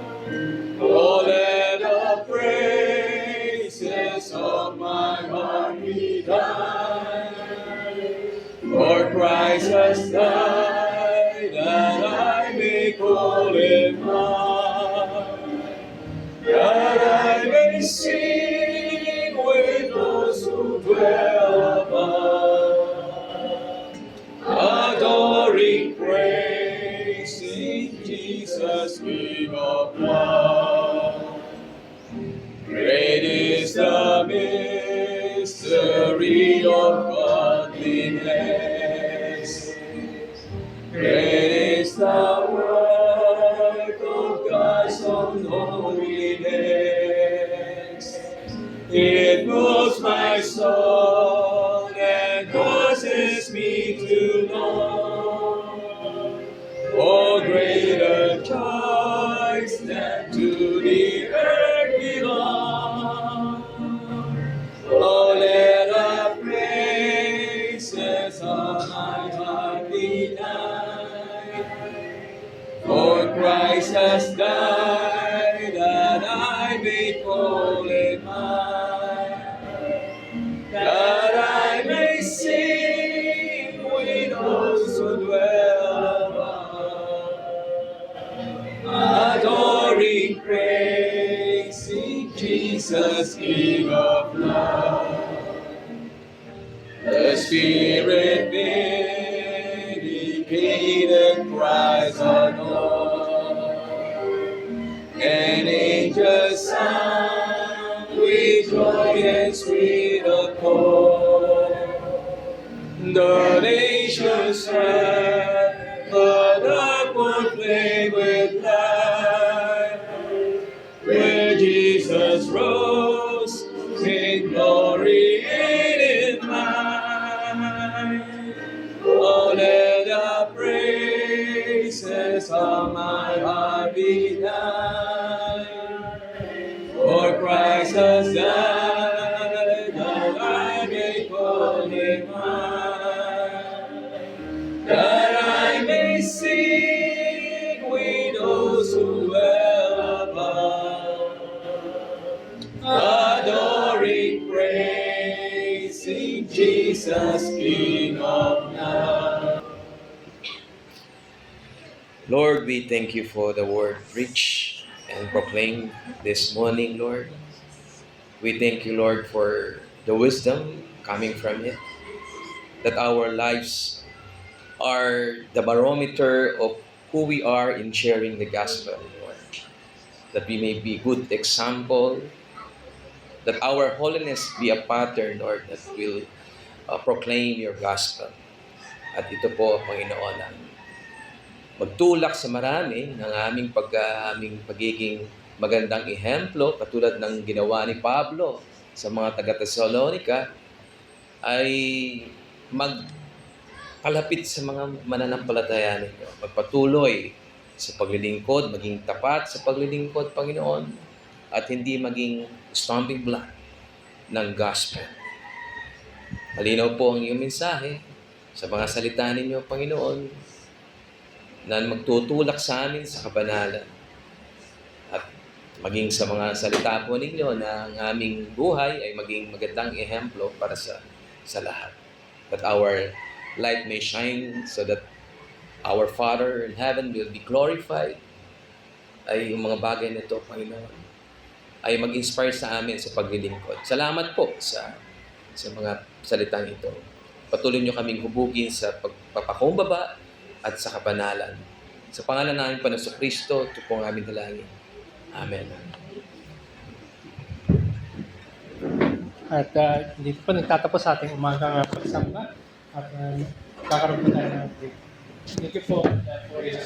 Oh, let the praises of my heart be thine, for Christ has died that I may call him mine, that I may sing with those who dwell above, adoring, praising Jesus, King of love. Great is the mystery of godliness. Great is the work of God's own holiness. It moves my soul and causes me to know, oh, greater joys than to the earth belong. Oh, let the praises of my heart be thine, for Christ has died that I may call it mine, that I may sing with those who dwell above, adoring, praising Jesus, King of love. The Spirit vindicated cries unknown, and angels sound with joy and sweet accord. The nations heard, the upward flame with light, where Jesus rose in glory and in might. Oh, let the praises of my heart be thine, for Christ has died that I may call him mine, that I may sing with those who dwell above, adoring, praising Jesus, King of love. Lord, we thank you for the word preached and proclaimed this morning, Lord. We thank you, Lord, for the wisdom coming from it, that our lives are the barometer of who we are in sharing the gospel, Lord. That we may be good example, that our holiness be a pattern, Lord, that will proclaim your gospel. At ito po, Panginoon, ang magtulak sa marami ng aming pagiging magandang ehemplo, katulad ng ginawa ni Pablo sa mga taga-Thessalonica, ay magkalapit sa mga mananampalataya ninyo. Magpatuloy sa paglilingkod, maging tapat sa paglilingkod, Panginoon, at hindi maging stumbling block ng gospel. Malinaw po ang iyong mensahe sa mga salita ninyo, Panginoon, na magtutulak sa amin sa kabanalan. At maging sa mga salita po ninyo na ang aming buhay ay maging magandang ehemplo para sa lahat. That our light may shine so that our Father in heaven will be glorified. Ay yung mga bagay na ito, Panginoon, ay mag-inspire sa amin sa paglilingkod. Salamat po sa mga salitang ito. Patuloy nyo kaming hubugin sa pagpapakumbaba at sa kabanalan. Sa pangalan namin pa ng Kristo, ito po ang aming dalangin. Amen. At dito po nagtatapos sa ating umagang pagsamba. At kakaroon po tayo ng break. Thank you po for your